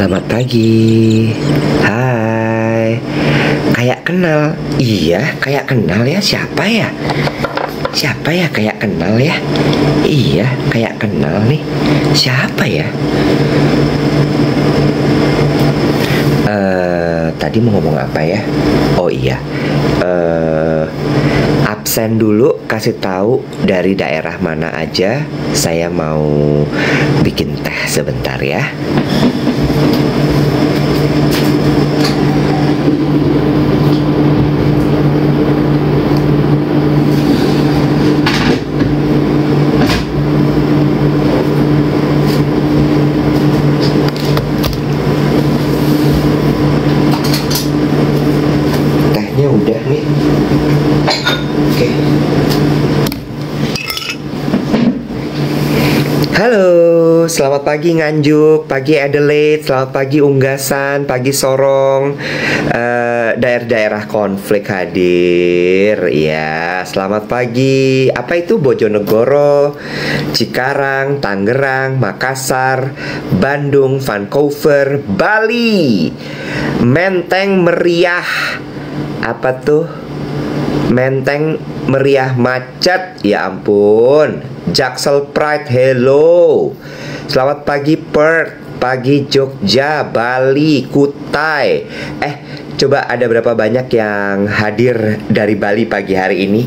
Selamat pagi. Hai. Kayak kenal. Iya, kayak kenal ya. Siapa ya? Siapa ya kayak kenal ya? Iya, kayak kenal nih. Siapa ya? Tadi mau ngomong apa ya? Oh iya. Absen dulu, kasih tahu dari daerah mana aja. Saya mau bikin teh sebentar ya. Tehnya udah nih. Oke. Halo, selamat pagi Nganjuk, pagi Adelaide, selamat pagi Unggasan, pagi Sorong, daerah-daerah konflik hadir. Ya, selamat pagi. Apa itu Bojonegoro, Cikarang, Tangerang, Makassar, Bandung, Vancouver, Bali, Menteng Meriah. Apa tuh? Menteng Meriah macet. Ya ampun. Jaksel Pride, hello. Selamat pagi Perth, pagi Jogja, Bali, Kutai. Coba ada berapa banyak yang hadir dari Bali pagi hari ini?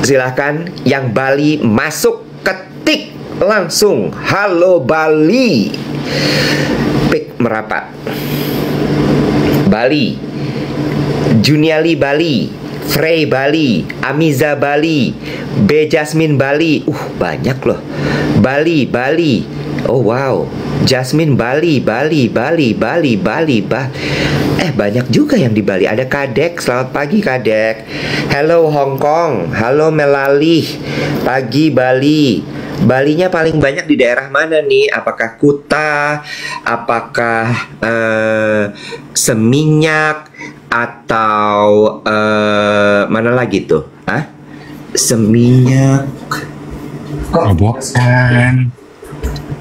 Silahkan yang Bali masuk, ketik langsung. Halo Bali. Pik merapat. Bali, Juniali Bali, Frey Bali, Amiza Bali, B Jasmine Bali. Banyak loh. Bali, Bali. Oh wow. Jasmine Bali, Bali, Bali, Bali, Bali, banyak juga yang di Bali. Ada Kadek, selamat pagi Kadek. Hello Hong Kong, halo Melalih. Pagi Bali. Balinya paling banyak di daerah mana nih? Apakah Kuta? Apakah Seminyak? Atau mana lagi tuh? Seminyak,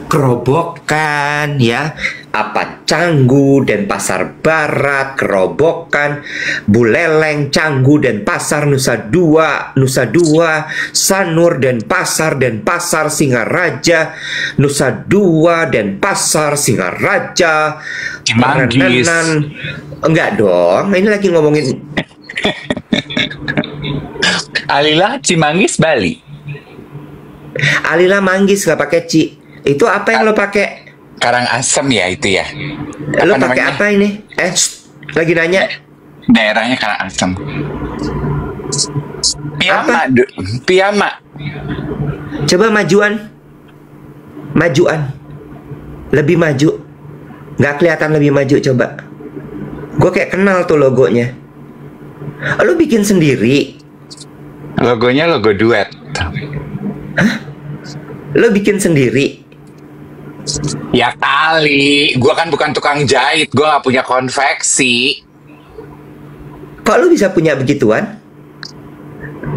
Kerobokan ya. Apa Canggu dan Pasar Barat, Kerobokan, Buleleng, Canggu dan Pasar Nusa Dua, Sanur dan Pasar Singaraja, Nusa Dua dan Pasar Singaraja, Cimanggis. Enggak dong, ini lagi ngomongin Alila, Cimanggis, Bali. Alila Manggis, nggak pakai Ci. Itu apa yang lo pakai? Karangasem ya itu ya. Lo pakai apa ini? Lagi nanya. Daerahnya Karangasem. Piyama. Coba majuan. Lebih maju. Nggak kelihatan lebih maju coba. Gue kayak kenal tuh logonya. Lo bikin sendiri? Logonya logo duet. Lo bikin sendiri? Ya kali, gua kan bukan tukang jahit, gua gak punya konveksi. Kok lo bisa punya begituan?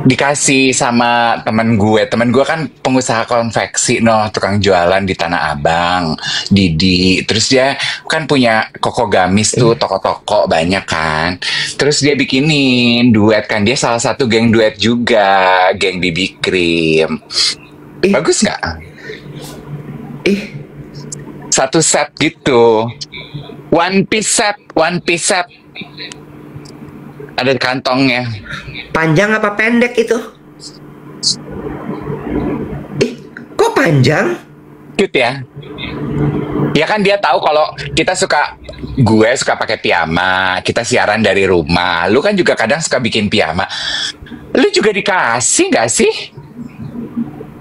Dikasih sama temen gue kan pengusaha konveksi, tukang jualan di Tanah Abang, Didi. Terus dia kan punya Koko Gamis tuh, toko-toko banyak kan. Terus dia bikinin duet kan, dia salah satu geng duet juga, geng BB Cream. Bagus nggak? Satu set gitu, one piece set. Ada kantongnya. Panjang apa pendek itu? Kok panjang? Cute ya? Ya kan dia tahu kalau gue suka pakai piyama, kita siaran dari rumah. Lu kan juga kadang suka bikin piyama. Lu juga dikasih nggak sih?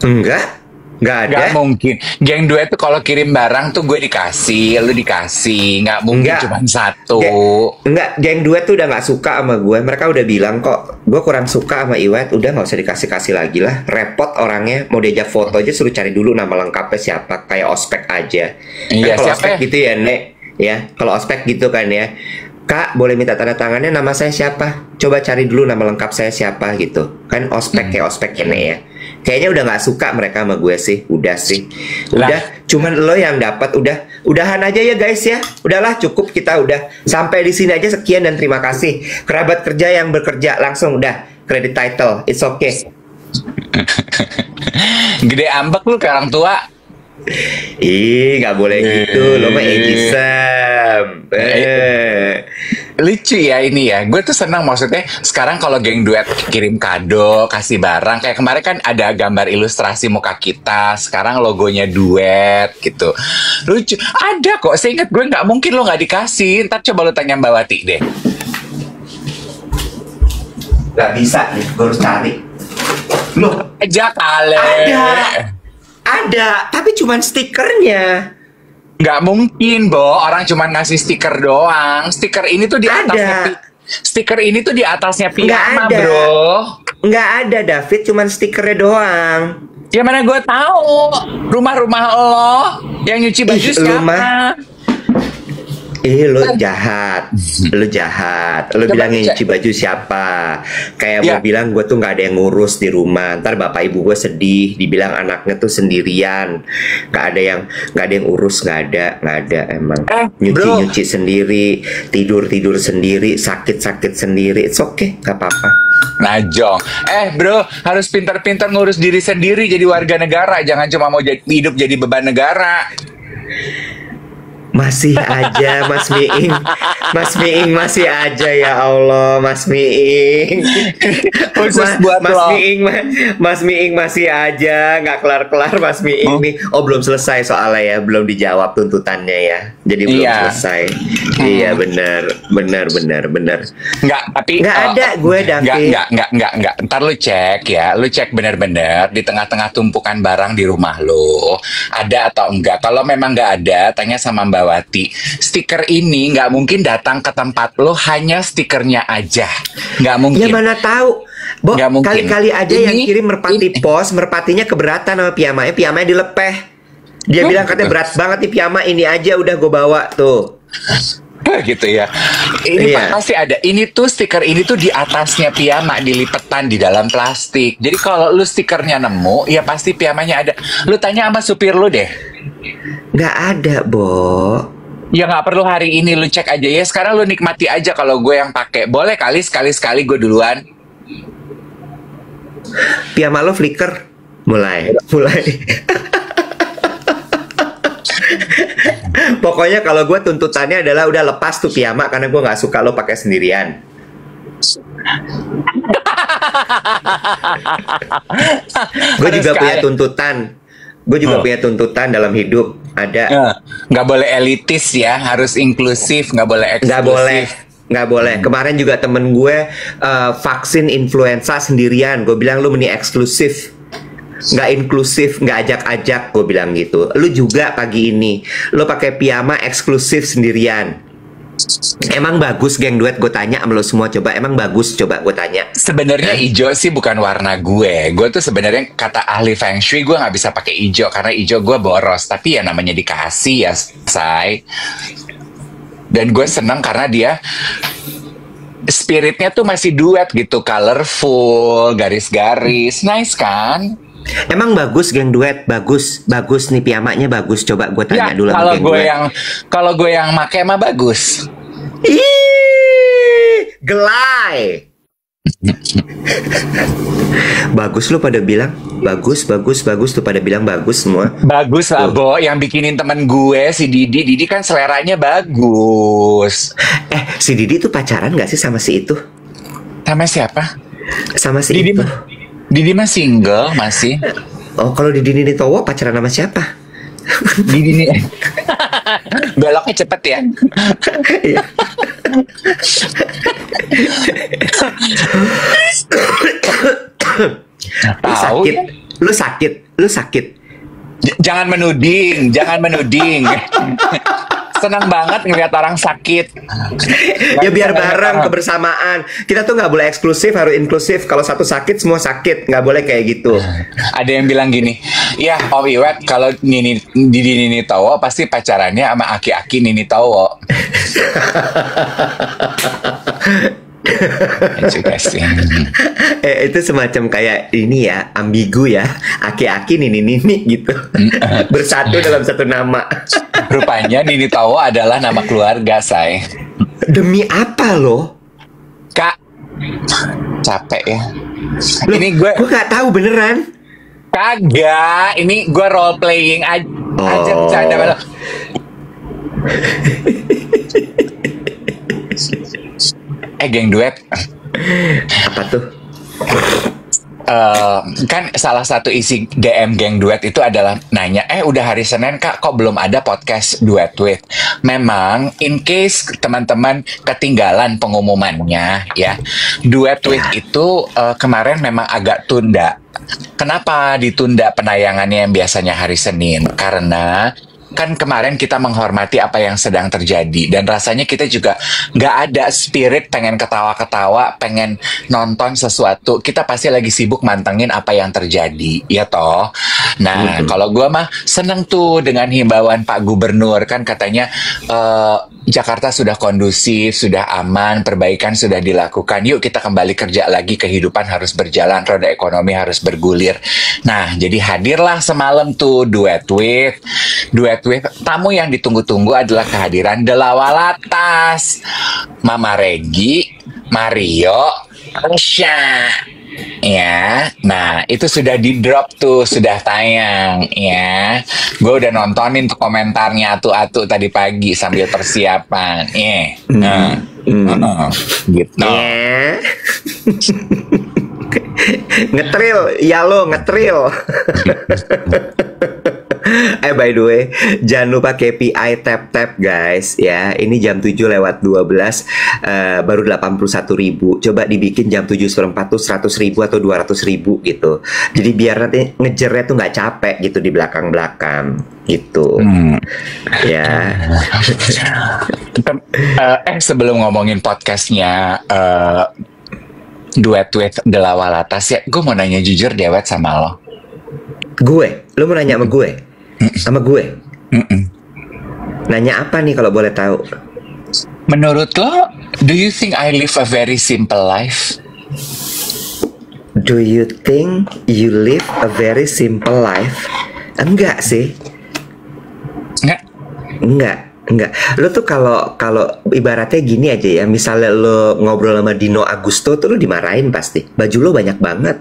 Nggak ada. Nggak mungkin. Geng duet tuh kalau kirim barang tuh gue dikasih, lu dikasih. Nggak mungkin cuma satu. Geng duet tuh udah nggak suka sama gue. Mereka udah bilang kok, gue kurang suka sama Iwet. Udah nggak usah dikasih-kasih lagi lah. Repot orangnya. Mau diajak foto aja suruh cari dulu nama lengkapnya siapa. Kayak ospek aja. Iya, kalau siapa ospek ya? gitu ya, Nek. Ya, kalau ospek gitu kan ya. Kak, boleh minta tanda tangannya, nama saya siapa? Coba cari dulu nama lengkap saya siapa gitu. Kan ospek kayak ospek ya, Nek ya. Kayaknya udah nggak suka mereka sama gue sih. Udah sih. Lah. Udah. Cuman lo yang dapat. Udahan aja ya guys ya. Udahlah cukup kita udah. Sampai di sini aja sekian dan terima kasih. Kerabat kerja yang bekerja langsung udah. Credit title. It's okay. Gede ambek lu ke orang tua. Ih, nggak boleh gitu. Lo mah ageism. Lucu ya ini ya. Gue tuh senang maksudnya sekarang kalau geng duet kirim kado, kasih barang. Kayak kemarin kan ada gambar ilustrasi muka kita. Sekarang logonya duet gitu. Lucu. Ada kok. Saya ingat gue nggak mungkin lo nggak dikasih. Ntar coba lo tanya Mbak Wati deh. Gak bisa nih. Gue harus cari. Loh, Aja kali. ada. Tapi cuman stikernya. Nggak mungkin, Bo. Orang cuma ngasih stiker doang. Stiker ini tuh di atasnya. Ada. Stiker ini tuh di atasnya Nggak piyama, ada. bro. Nggak ada David, cuman stikernya doang. Ya mana gue tahu. Rumah-rumah lo yang nyuci baju Ih, lu siapa? mah. Lo jahat, lo jahat. Lo Coba bilang yang cek. nyuci baju siapa? Kayak Ya. mau bilang gue tuh nggak ada yang ngurus di rumah. Ntar bapak ibu gue sedih, dibilang anaknya tuh sendirian. Nggak ada yang urus, nggak ada emang. Bro. Nyuci sendiri, tidur sendiri, sakit sendiri. It's okay, nggak apa-apa. Najong. Bro, harus pintar-pintar ngurus diri sendiri jadi warga negara. Jangan cuma mau hidup jadi beban negara. Masih aja Mas Miing. Mas Miing masih aja, ya Allah, Mas Miing. Khusus buat Mas lo. Miing, Mas Miing masih aja, nggak kelar-kelar Mas Miing nih. Oh, belum selesai soalnya ya, belum dijawab tuntutannya ya. Jadi belum Iya. selesai. Iya benar. Nggak, tapi Nggak ada gue, David. Nggak. Ntar lu cek ya, lu cek bener-bener di tengah-tengah tumpukan barang di rumah lu ada atau enggak. Kalau memang nggak ada, tanya sama Mbak Wati. Stiker ini nggak mungkin datang ke tempat lo, hanya stikernya aja. Nggak mungkin. Ya mana tahu. Bo, Nggak mungkin. kali-kali ada yang Ini- kirim merpati pos, merpatinya keberatan sama piyamanya dilepeh. Dia bilang katanya berat banget nih piyama, ini aja udah gue bawa tuh. Gitu ya. Ini Iya. pasti ada. Ini tuh stiker ini tuh di atasnya piyama dilipetan di dalam plastik. Jadi kalau lu stikernya nemu, ya pasti piyamanya ada. Lu tanya sama supir lu deh. Nggak ada, Bo. Ya nggak perlu hari ini, lu cek aja ya. Sekarang lu nikmati aja kalau gue yang pakai. Boleh kali sekali-sekali gue duluan. Piyama lo flicker. Mulai. Pokoknya kalau gue tuntutannya adalah udah lepas tuh piyama, karena gue nggak suka lo pakai sendirian. Gue Terus juga punya kayak- tuntutan. Gue juga punya tuntutan dalam hidup. Ada. Nggak boleh elitis ya, harus inklusif, nggak boleh eksklusif. Nggak boleh. Kemarin juga temen gue vaksin influenza sendirian. Gue bilang lu mending eksklusif, nggak inklusif, nggak ajak-ajak. Gue bilang gitu. Lu juga pagi ini, lu pakai piyama eksklusif sendirian. Emang bagus geng duet? Gue tanya sama lo semua, coba emang bagus? Coba gue tanya. Sebenarnya hijau sih bukan warna gue. Gue tuh sebenarnya kata ahli feng shui gue nggak bisa pakai hijau karena hijau gue boros. Tapi ya namanya dikasih ya, say. Dan gue seneng karena dia spiritnya tuh masih duet gitu, colorful, garis-garis, nice kan? Emang bagus geng duet? Bagus nih piyamanya bagus. Coba gue tanya Ya, dulu sama kalau geng gue duet. kalau gue yang make mah bagus. Ih, gelai. Bagus lu pada bilang bagus tuh pada bilang bagus semua. Bagus lah, Bo. Yang bikinin temen gue si Didi. Didi kan seleranya bagus. Si Didi tuh pacaran gak sih sama si itu? Sama siapa? Sama si Didi itu. Didi mah single masih. Oh, kalau Didi Nini Towo pacaran sama siapa? Didi nih. Beloknya cepet ya. Iya. Lu Tahu sakit. ya? Lu sakit. Jangan menuding, Senang banget ngeliat orang sakit. Ya biar bareng kebersamaan. Kita tuh nggak boleh eksklusif, harus inklusif. Kalau satu sakit semua sakit, nggak boleh kayak gitu. Ada yang bilang gini, ya Om Iwet kalau Didi Nini Towo pasti pacarannya sama aki-aki Nini Towo. Ya juga sih. Itu semacam kayak ini ya, ambigu ya, aki-aki nini gitu, bersatu dalam satu nama. Rupanya Nini Tawo adalah nama keluarga, say. Demi apa loh? Kak, capek ya. Loh, Ini gue gue nggak tahu beneran. kagak. Ini gue role playing aja, bercanda malah. Geng duet. Apa tuh? Kan salah satu isi DM geng duet itu adalah nanya, udah hari Senin kak, kok belum ada podcast duet with? Memang in case teman-teman ketinggalan pengumumannya ya, duet with itu kemarin memang agak tunda. Kenapa ditunda penayangannya yang biasanya hari Senin? Karena kan kemarin kita menghormati apa yang sedang terjadi dan rasanya kita juga nggak ada spirit pengen ketawa-ketawa, pengen nonton sesuatu. Kita pasti lagi sibuk mantengin apa yang terjadi, ya toh. Nah, kalau gue mah seneng tuh dengan himbauan Pak Gubernur, kan katanya Jakarta sudah kondusif, sudah aman, perbaikan sudah dilakukan. Yuk kita kembali kerja lagi, kehidupan harus berjalan, roda ekonomi harus bergulir. Nah, jadi hadirlah semalam tuh duet with. Tamu yang ditunggu-tunggu adalah kehadiran Delawalatas, Mama Regi, Mario, Asya. Ya, nah itu sudah di drop tuh, sudah tayang ya. Gue udah nontonin tuh komentarnya atu-atu tadi pagi sambil persiapan. Gitu. Ngetril, ya lo ngetril. By the way, jangan lupa KPI tap guys ya. Ini jam 7:12 baru 81.000. Coba dibikin jam 7:04 tuh 100.000 atau 200.000 gitu. Jadi biar nanti ngejernya tuh nggak capek gitu di belakang-belakang gitu. Ya. Sebelum ngomongin podcastnya duet with Delawalatas ya, gue mau nanya jujur dewet sama lo. Lo mau nanya sama gue? Sama gue? Nanya apa nih kalau boleh tahu? Menurut lo, do you think I live a very simple life? Do you think you live a very simple life? Enggak sih. Enggak. Lo tuh kalau ibaratnya gini aja ya, misalnya lo ngobrol sama Dino Agusto tuh lo dimarahin pasti. Baju lo banyak banget.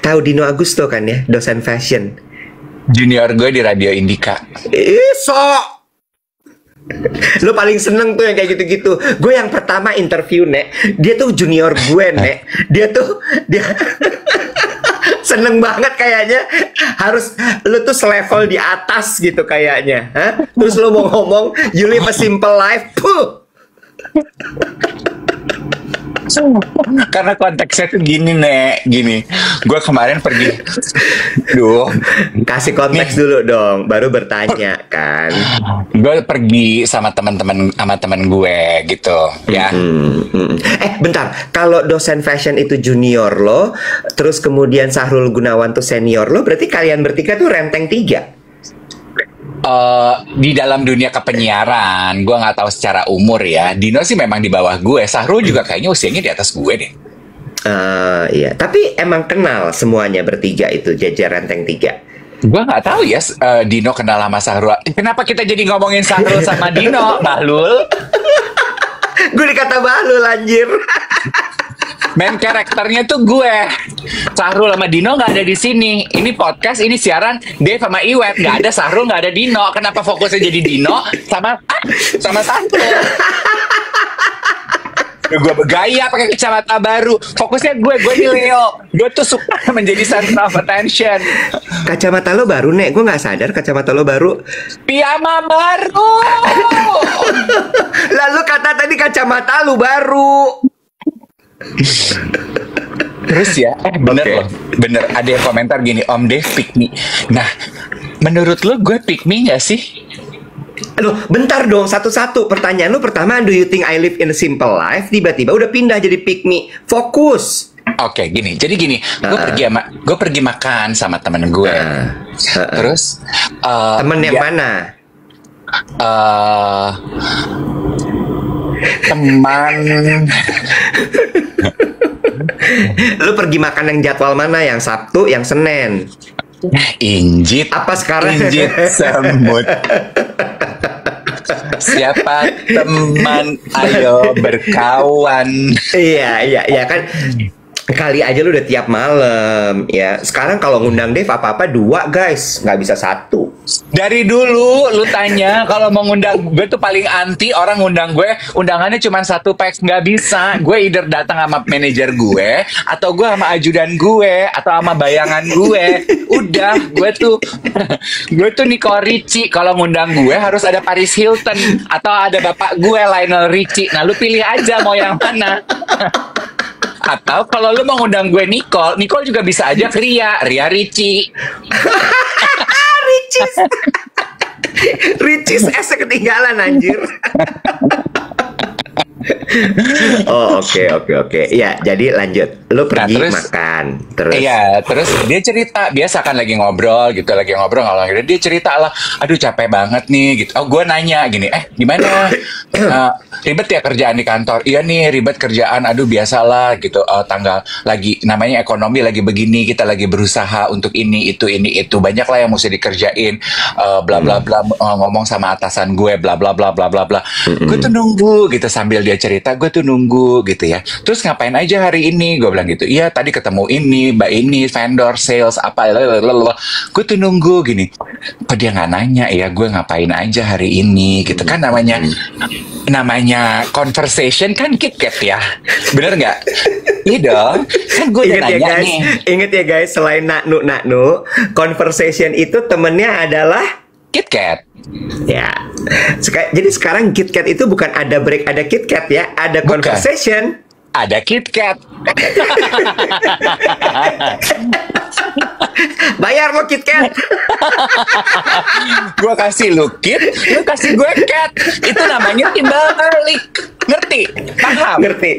Tahu Dino Agusto kan ya, dosen fashion. Junior gue di Radio Indika. Lo paling seneng tuh yang kayak gitu-gitu. Gue yang pertama interview, Nek. Dia tuh junior gue, Nek. Dia seneng banget kayaknya. Harus lo tuh selevel di atas gitu kayaknya. Terus lo mau ngomong you live a simple life. Puh. Karena konteksnya tuh gini, Nek. Gini, gue kemarin pergi. Kasih konteks dulu dong, baru bertanya kan. Gue pergi sama teman gue gitu, ya. Bentar, kalau dosen fashion itu junior lo, terus kemudian Sahrul Gunawan tuh senior lo, berarti kalian bertiga tuh renteng 3. Di dalam dunia kepenyiaran, gue nggak tahu secara umur ya. Dino sih memang di bawah gue. Sahrul juga kayaknya usianya di atas gue deh. Iya, tapi emang kenal semuanya bertiga itu jajar renteng 3. Gue nggak tahu ya, Dino kenal sama Sahrul. Kenapa kita jadi ngomongin Sahrul sama Dino, Bahlul? Gue dikata Bahlul anjir. Main karakternya tuh gue. Sahrul sama Dino nggak ada di sini. Ini podcast, ini siaran Dave sama Iwet. Nggak ada Sahrul, nggak ada Dino. Kenapa fokusnya jadi Dino sama Sahrul? Gue bergaya pakai kacamata baru. Fokusnya gue nih Leo. Gue tuh suka menjadi center of attention. Kacamata lo baru, Nek. Gue nggak sadar kacamata lo baru. Piyama baru. Lalu kata tadi kacamata lo baru. Terus ya, bener loh. Bener, ada yang komentar gini, Om Dave pick me. Nah, menurut lo gue pick me gak sih? Aduh, bentar dong, satu-satu. Pertanyaan lu pertama, do you think I live in a simple life? Tiba-tiba udah pindah jadi pick me. Fokus. Oke, gini. Jadi gini, gue pergi makan sama temen gue. Terus temen yang mana? eh teman. Lu pergi makan yang jadwal mana? Yang Sabtu, yang Senin? Injit. Apa sekarang? Injit semut. Siapa teman? Ayo berkawan. Iya kan. Kali aja lu udah tiap malam ya. Sekarang kalau ngundang Dev apa-apa 2 guys, nggak bisa 1. Dari dulu lu tanya kalau mau ngundang gue tuh paling anti orang ngundang gue, undangannya cuma 1 pack, nggak bisa. Gue either datang sama manajer gue, atau gue sama ajudan gue, atau sama bayangan gue. Udah, gue tuh Nico Ricci. Kalau ngundang gue harus ada Paris Hilton atau ada bapak gue Lionel Richie. Nah lu pilih aja mau yang mana. Atau kalau lu mau ngundang gue Nicole juga bisa aja ke Ria Ricci. Ricis S ketinggalan anjir. Oh oke. Ya jadi lanjut. Lu pergi makan terus. Iya, terus dia cerita, biasa kan lagi ngobrol ngalor gitu. Dia cerita lah, aduh capek banget nih gitu. Oh gue nanya gini, gimana? Ribet ya kerjaan di kantor? Iya nih ribet kerjaan. Aduh biasalah gitu. Tanggal lagi namanya ekonomi lagi begini, kita lagi berusaha untuk ini itu banyak lah yang mesti dikerjain. Bla bla bla, ngomong sama atasan gue bla bla bla bla bla bla. Gue tuh nunggu gitu sambil dia cerita, gue tuh nunggu gitu ya. Terus ngapain aja hari ini? Gue bilang gitu. Iya tadi ketemu ini, mbak ini, vendor, sales, apa. Gue tuh nunggu gini. Kok dia nggak nanya ya gue ngapain aja hari ini gitu kan. Namanya conversation kan KitKat ya. Bener nggak? Iya dong. Kan gue udah nanya nih. Ingat ya guys, selain naknu, conversation itu temennya adalah KitKat. Ya. Jadi sekarang KitKat itu bukan ada break, ada KitKat ya, ada Bukan. Conversation. Ada KitKat. Bayar lo KitKat. Gue kasih lu Kit, lu kasih gue Cat. Itu namanya timbal balik. Ngerti? Paham? Ngerti.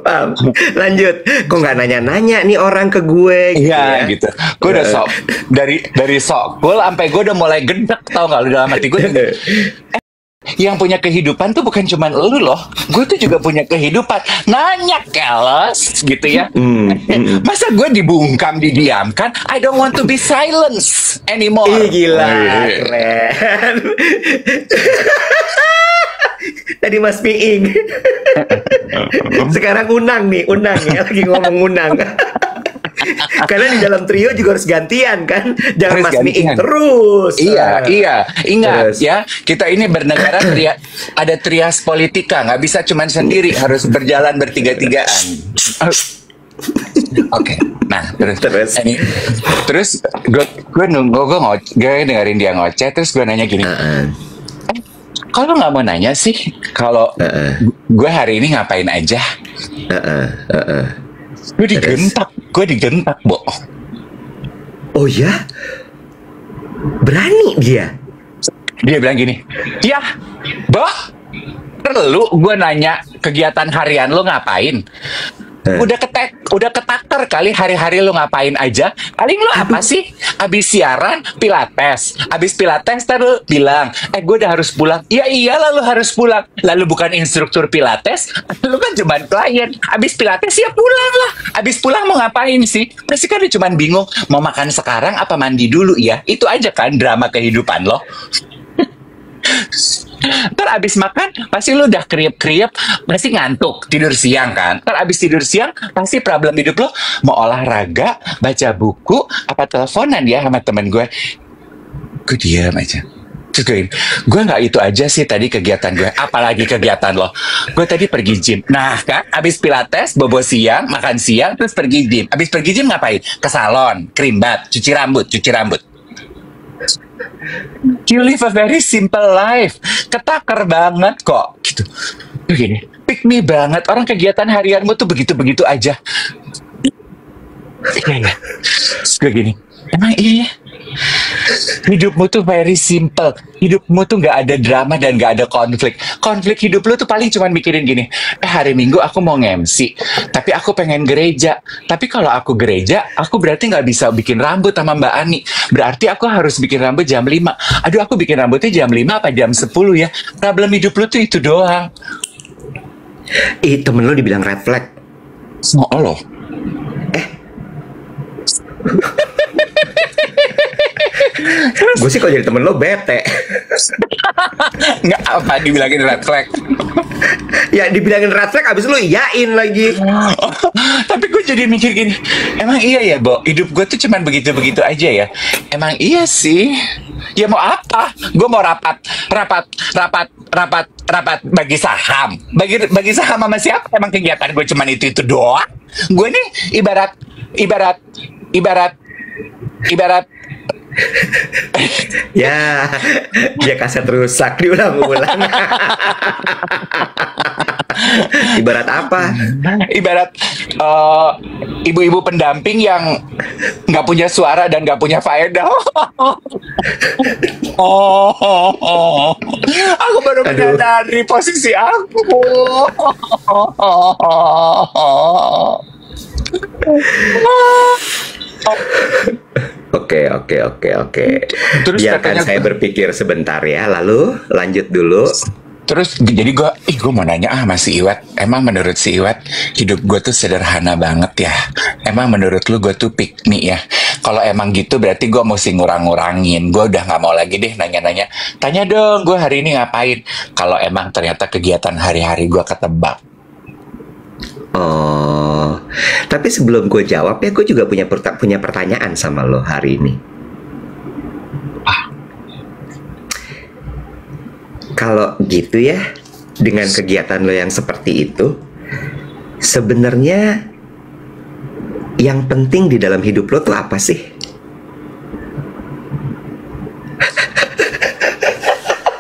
Paham. Lanjut. Kok nggak nanya-nanya nih orang ke gue gitu Iya ya? gitu. Gue udah sok dari sok cool sampai gue udah mulai gendek, tau gak lu dalam hati gue. Yang punya kehidupan tuh bukan cuma lu loh. Gue tuh juga punya kehidupan. Nanya keles gitu ya. Masa gue dibungkam, didiamkan? I don't want to be silenced anymore. Ih gila, keren. Tadi Mas Piing. Sekarang Unang ya, lagi ngomong Unang. Karena di dalam trio juga harus gantian kan. Jangan Harus Mas Piing gantian. terus. Iya. Ingat Terus. ya, kita ini bernegara ada trias politika, nggak bisa cuma sendiri, harus berjalan bertiga-tigaan. Oke. Nah, terus gue dengerin dia ngoceh, terus gue nanya gini. Kalau nggak mau nanya sih, kalau gue hari ini ngapain aja? Gue digentak, Bo. Oh ya? Berani dia? Dia bilang gini, ya, Bo, perlu gue nanya kegiatan harian lo ngapain? Udah ketakar kali hari-hari lo ngapain aja. Paling lo apa sih? Abis siaran Pilates. Abis Pilates lu bilang, gue udah harus pulang. Ya iyalah lo harus pulang. Lalu bukan instruktur Pilates, lo kan cuma klien. Abis Pilates ya pulang lah. Abis pulang mau ngapain sih? Pasti kan lo cuma bingung mau makan sekarang apa mandi dulu ya. Itu aja kan drama kehidupan lo. Ntar abis makan pasti lu udah kriep-kriep, pasti ngantuk, tidur siang kan. Ntar abis tidur siang pasti problem hidup lo mau olahraga, baca buku, apa teleponan ya sama temen gue. Gue diam aja. Terus gue nggak itu aja sih tadi kegiatan gue. Apalagi kegiatan lo? Gue tadi pergi gym. Nah kan, abis Pilates, bobo siang, makan siang, terus pergi gym. Abis pergi gym ngapain? Ke salon, krimbat, cuci rambut. You live a very simple life. Ketakar banget kok gitu. Begini, pick me banget. Orang kegiatan harianmu tuh begitu-begitu aja. Iya. Terus gue gini, emang iya ya? Hidupmu tuh very simple. Hidupmu tuh nggak ada drama dan nggak ada konflik. Konflik hidup lu tuh paling cuma mikirin gini, hari Minggu aku mau nge-MC, tapi aku pengen gereja. Tapi kalau aku gereja, aku berarti nggak bisa bikin rambut sama Mbak Ani. Berarti aku harus bikin rambut jam 5. Aduh, aku bikin rambutnya jam 5 apa jam 10 ya? Problem hidup lu tuh itu doang. Temen lo dibilang red flag. Oh loh. Gue sih kalau jadi temen lo bete. Nggak apa dibilangin red flag. Ya dibilangin red flag abis lo iyain lagi. Tapi gue jadi mikir gini, emang iya ya, Bo? Hidup gue tuh cuman begitu-begitu aja ya? Emang iya sih. Ya mau apa? Gue mau rapat bagi saham. Bagi saham sama siapa? Emang kegiatan gue cuman itu doang. Gue nih ibarat Ya, dia kaset rusak diulang-ulang. Ibarat apa? Ibarat ibu-ibu pendamping yang nggak punya suara dan nggak punya faedah. Aku baru menyadari posisi aku. Oke. Terus Biarkan katanya, saya berpikir sebentar ya. Lalu lanjut dulu. terus jadi gue mau nanya sama si Iwat, emang menurut si Iwat hidup gue tuh sederhana banget ya? Emang menurut lu gue tuh pick me ya? Kalau emang gitu berarti gue mesti ngurang-ngurangin. Gue udah nggak mau lagi deh nanya-nanya. Tanya dong gue hari ini ngapain? Kalau emang ternyata kegiatan hari-hari gue ketebak. Oh, tapi sebelum gue jawab ya, gue juga punya pertanyaan sama lo hari ini. Kalau gitu ya, dengan kegiatan lo yang seperti itu, sebenarnya yang penting di dalam hidup lo tuh apa sih?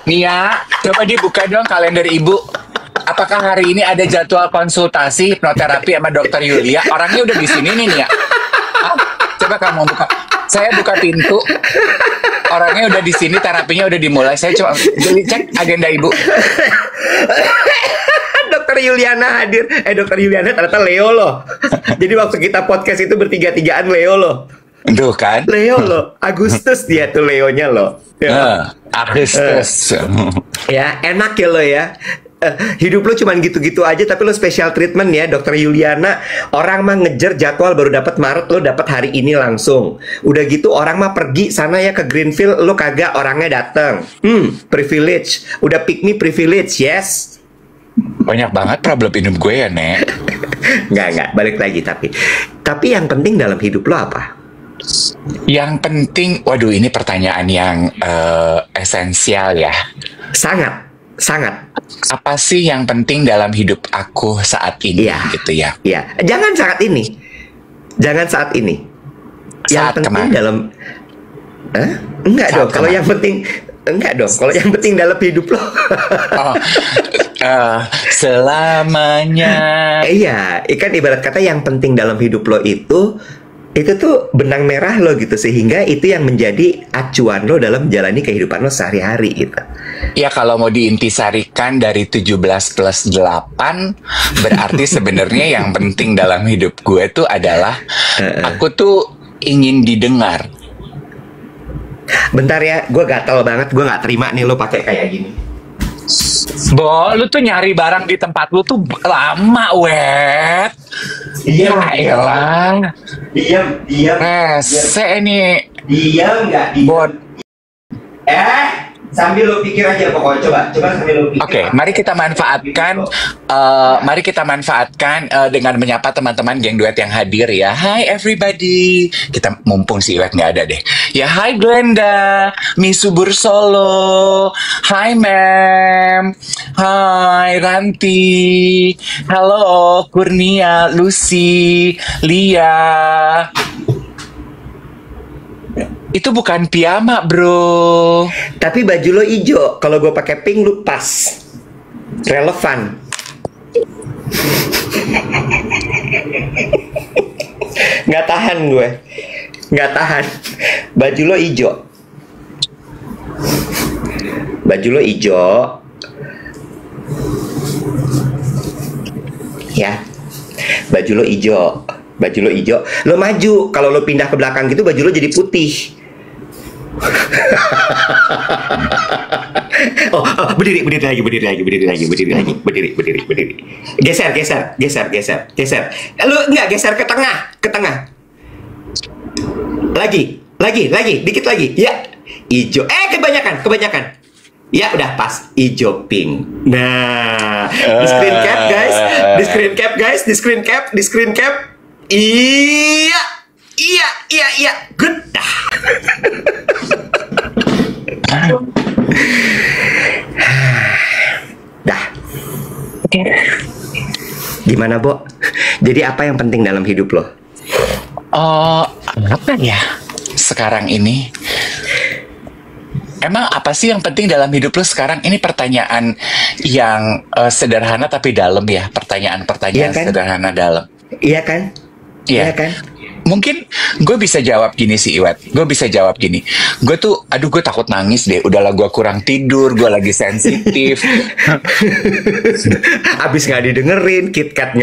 Nia, coba dibuka dong kalender ibu. Apakah hari ini ada jadwal konsultasi hipnoterapi sama Dokter Yulia? Orangnya udah di sini nih, Nia. Coba kamu buka. Saya buka pintu. Orangnya udah di sini, terapinya udah dimulai. Saya cuma cek agenda ibu. Dokter Yuliana hadir. Dokter Yuliana ternyata Leo loh. Jadi waktu kita podcast itu bertiga-tigaan Leo loh. Tuh kan? Leo loh. Agustus dia tuh Leonya loh. Ya. Agustus. Ya, enak ya lo ya. Hidup lo cuman gitu-gitu aja, tapi lo special treatment ya, Dokter Yuliana. Orang mah ngejar jadwal baru dapat Maret, lo dapat hari ini langsung. Udah gitu orang mah pergi sana ya ke Greenfield, lo kagak, orangnya datang. Privilege. Udah pick me privilege, yes. Banyak banget problem hidup gue ya, Nek. Nggak, balik lagi tapi yang penting dalam hidup lo apa? Yang penting, waduh ini pertanyaan yang esensial ya. Sangat. Apa sih yang penting dalam hidup aku saat ini, gitu ya? Iya, jangan saat ini. Yang penting kemarin. dalam enggak Saat dong. Kalau yang penting enggak dong. Kalau yang penting dalam hidup lo. Selamanya. Iya, ikan ibarat kata yang penting dalam hidup lo itu tuh benang merah lo gitu, sehingga itu yang menjadi acuan lo dalam menjalani kehidupan lo sehari-hari gitu. Ya kalau mau diintisarikan dari 17 plus 8 berarti sebenarnya yang penting dalam hidup gue tuh adalah aku tuh ingin didengar. Bentar ya, gue gatel banget, gue nggak terima nih lo pakai kayak gini. Bo, lu tuh nyari barang di tempat lu tuh lama, wet. Diam, Rese nih. Diam nggak? Bot. Sambil lo pikir aja pokoknya. Coba sambil lo pikir. Oke, mari kita manfaatkan dengan menyapa teman-teman geng duet yang hadir ya. Hai everybody. Kita mumpung si Iwet nggak ada deh. Ya, hai Glenda, Misubur Solo. Hai Mem. Hai Ranti. Halo Kurnia, Lucy, Lia. Itu bukan piyama, bro. Tapi baju lo hijau. Kalau gue pakai pink, lo pas. Relevan. Nggak tahan gue. Nggak tahan. Baju lo hijau. Baju lo ijo. Ya. Baju lo ijo. Baju lo ijo. Lo maju. Kalau lo pindah ke belakang gitu baju lo jadi putih. Berdiri lagi. Geser. Lu enggak geser ke tengah. Lagi, dikit lagi. Ya, hijau. Kebanyakan. Ya, udah pas. Hijau pink. Nah, di screen cap, Iya. Good. Dah. Gimana, Bo? Jadi apa yang penting dalam hidup lo? Apa ya sekarang ini? Emang apa sih yang penting dalam hidup lo sekarang? Ini pertanyaan yang sederhana tapi dalam ya. Pertanyaan-pertanyaan kan? sederhana dalam. Iya kan? Iya kan? Mungkin gue bisa jawab gini sih, Iwet. Gue bisa jawab gini. Gue tuh, gue takut nangis deh. Udahlah gue kurang tidur, gue lagi sensitif. Abis nggak didengerin, KitKat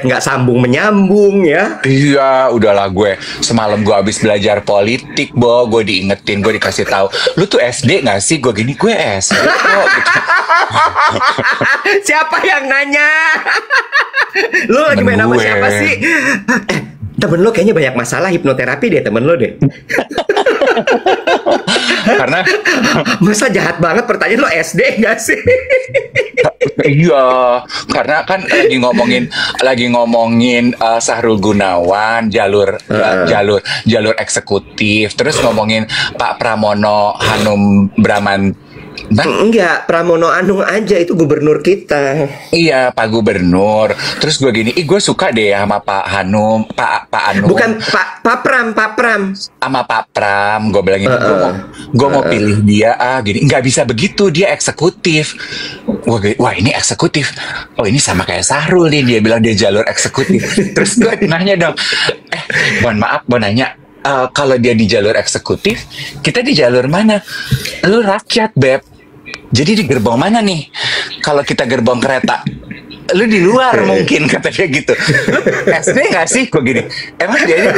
nggak sambung menyambung ya. Iya, udahlah gue. Semalam gue habis belajar politik, Bo. Gue diingetin, gue dikasih tahu. Lu tuh SD nggak sih? Gue gini, gue SD kok. Gitu. Siapa yang nanya? Lu lagi main sama siapa sih? Temen lo kayaknya banyak masalah hipnoterapi deh, temen lo deh. Karena masa jahat banget pertanyaan lo SD nggak sih? Iya, karena kan lagi ngomongin Sahrul Gunawan, jalur eksekutif, terus ngomongin Pak Pramono Hanum Bramantyo. Enggak, Pramono Anung aja, itu gubernur kita. Iya, Pak Gubernur. Terus gue gini, gue suka deh sama Pak Hanum, Pak Anung. Bukan Pak Pram. Sama Pak Pram, gue bilang gini, gue mau pilih dia, gini. Nggak bisa begitu, dia eksekutif. Wah, ini eksekutif. Oh, ini sama kayak Sahrul nih, dia bilang dia jalur eksekutif. Terus gue nanya dong, mohon maaf, mau nanya, kalau dia di jalur eksekutif, kita di jalur mana? Lu rakyat, Beb. Jadi di gerbong mana nih? Kalau kita gerbong kereta, lu di luar mungkin, kata dia gitu. Lu SD nggak sih? Gue gini, emang dia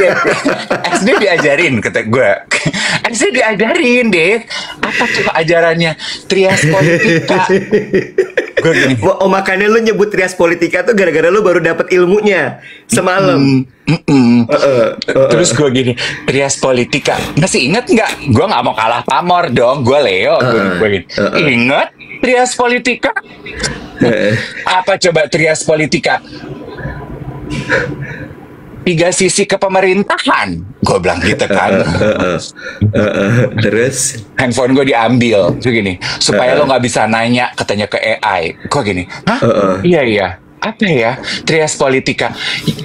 SD diajarin, kata gue. SD diajarin deh. Apa tuh ajarannya? Trias politika. Gue gini. Oh, makanya lu nyebut trias politika tuh gara-gara lu baru dapet ilmunya semalam. Terus gue gini, trias politika, masih inget nggak? Gue nggak mau kalah pamor dong, gue Leo. Gue gini, inget trias politika? Apa coba trias politika? 3 sisi kepemerintahan, gue bilang gitu kan. Terus handphone gue diambil, begini, supaya lo nggak bisa nanya, katanya ke AI. Kok gini? Hah? Iya. Apa ya? Trias politika.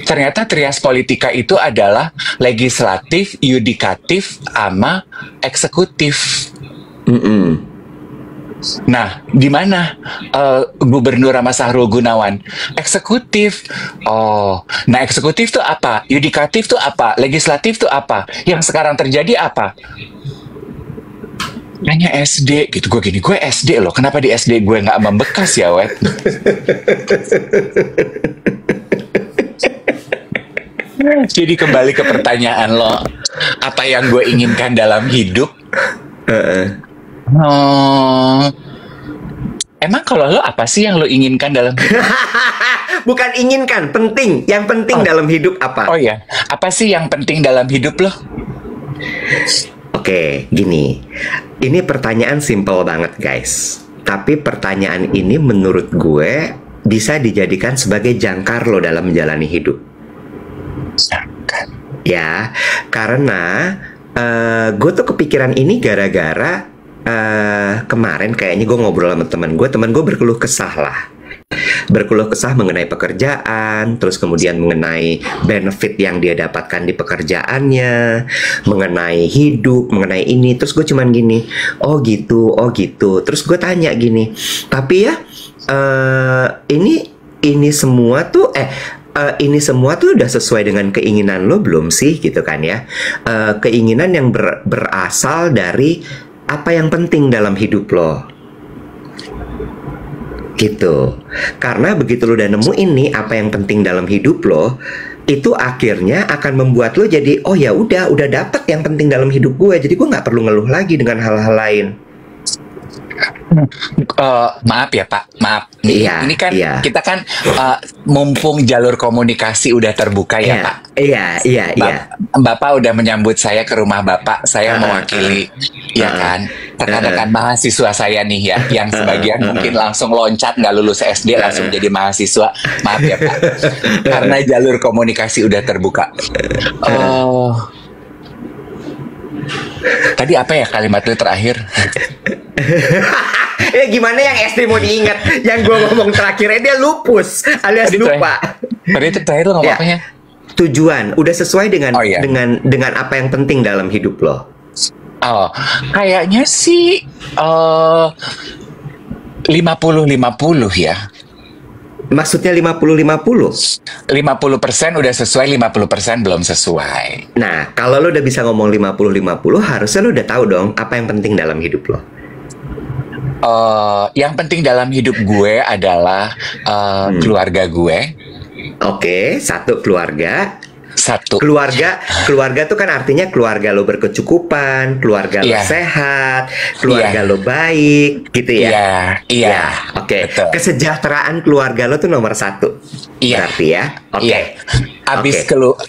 Ternyata trias politika itu adalah legislatif, yudikatif, sama eksekutif. Nah, di mana Gubernur sama Sahrul Gunawan? Eksekutif. Oh, nah eksekutif tuh apa? Yudikatif tuh apa? Legislatif tuh apa? Yang sekarang terjadi apa? Nanya SD gitu. Gue gini, gue SD loh. Kenapa di SD gue nggak membekas ya, Wet? Jadi kembali ke pertanyaan lo, apa yang gue inginkan dalam hidup? Emang kalau lo apa sih yang lo inginkan dalam hidup? Bukan inginkan, penting. Yang penting dalam hidup apa? Oh ya, apa sih yang penting dalam hidup lo? Oke, gini. Ini pertanyaan simple banget, guys. Tapi pertanyaan ini menurut gue bisa dijadikan sebagai jangkar lo dalam menjalani hidup. Ya, karena gue tuh kepikiran ini gara-gara kemarin kayaknya gue ngobrol sama teman gue berkeluh kesah mengenai pekerjaan, terus kemudian mengenai benefit yang dia dapatkan di pekerjaannya, mengenai hidup, mengenai ini. Terus gue cuman gini, oh gitu. Terus gue tanya gini, tapi ya ini semua tuh ini semua tuh udah sesuai dengan keinginan lo belum sih, gitu kan ya? Keinginan yang berasal dari apa yang penting dalam hidup lo. Gitu. Karena begitu lo udah nemuin nih apa yang penting dalam hidup lo, itu akhirnya akan membuat lo jadi, oh ya udah dapet yang penting dalam hidup gue, jadi gue nggak perlu ngeluh lagi dengan hal-hal lain. Maaf ya Pak, maaf. Iya, Ini kan iya. kita kan mumpung jalur komunikasi udah terbuka ya Pak. Iya. Bapak udah menyambut saya ke rumah Bapak, saya mewakili, ya kan, rekan-rekan mahasiswa saya nih ya, yang sebagian mungkin langsung loncat nggak lulus SD langsung jadi mahasiswa. Maaf ya Pak, karena jalur komunikasi udah terbuka. Tadi apa ya kalimat lu terakhir? Gimana yang SD mau diingat? Yang gue ngomong terakhirnya dia lupus alias lupa. Tadi itu terakhir lu ngomong Ya. apanya? Tujuan udah sesuai dengan Oh, iya. dengan apa yang penting dalam hidup lo. Oh, kayaknya sih 50-50 ya. Maksudnya 50-50. 50% udah sesuai, 50% belum sesuai. Nah, kalau lo udah bisa ngomong 50-50, harusnya lo udah tahu dong apa yang penting dalam hidup lo. Yang penting dalam hidup gue adalah keluarga gue. Oke, satu keluarga. Satu. Keluarga tuh kan artinya keluarga lo berkecukupan, keluarga lo Iya. sehat, keluarga Iya. lo baik, gitu ya. Iya. Ya, oke. Betul. Kesejahteraan keluarga lo tuh nomor satu. Iya. Berarti ya. Oke. Iya.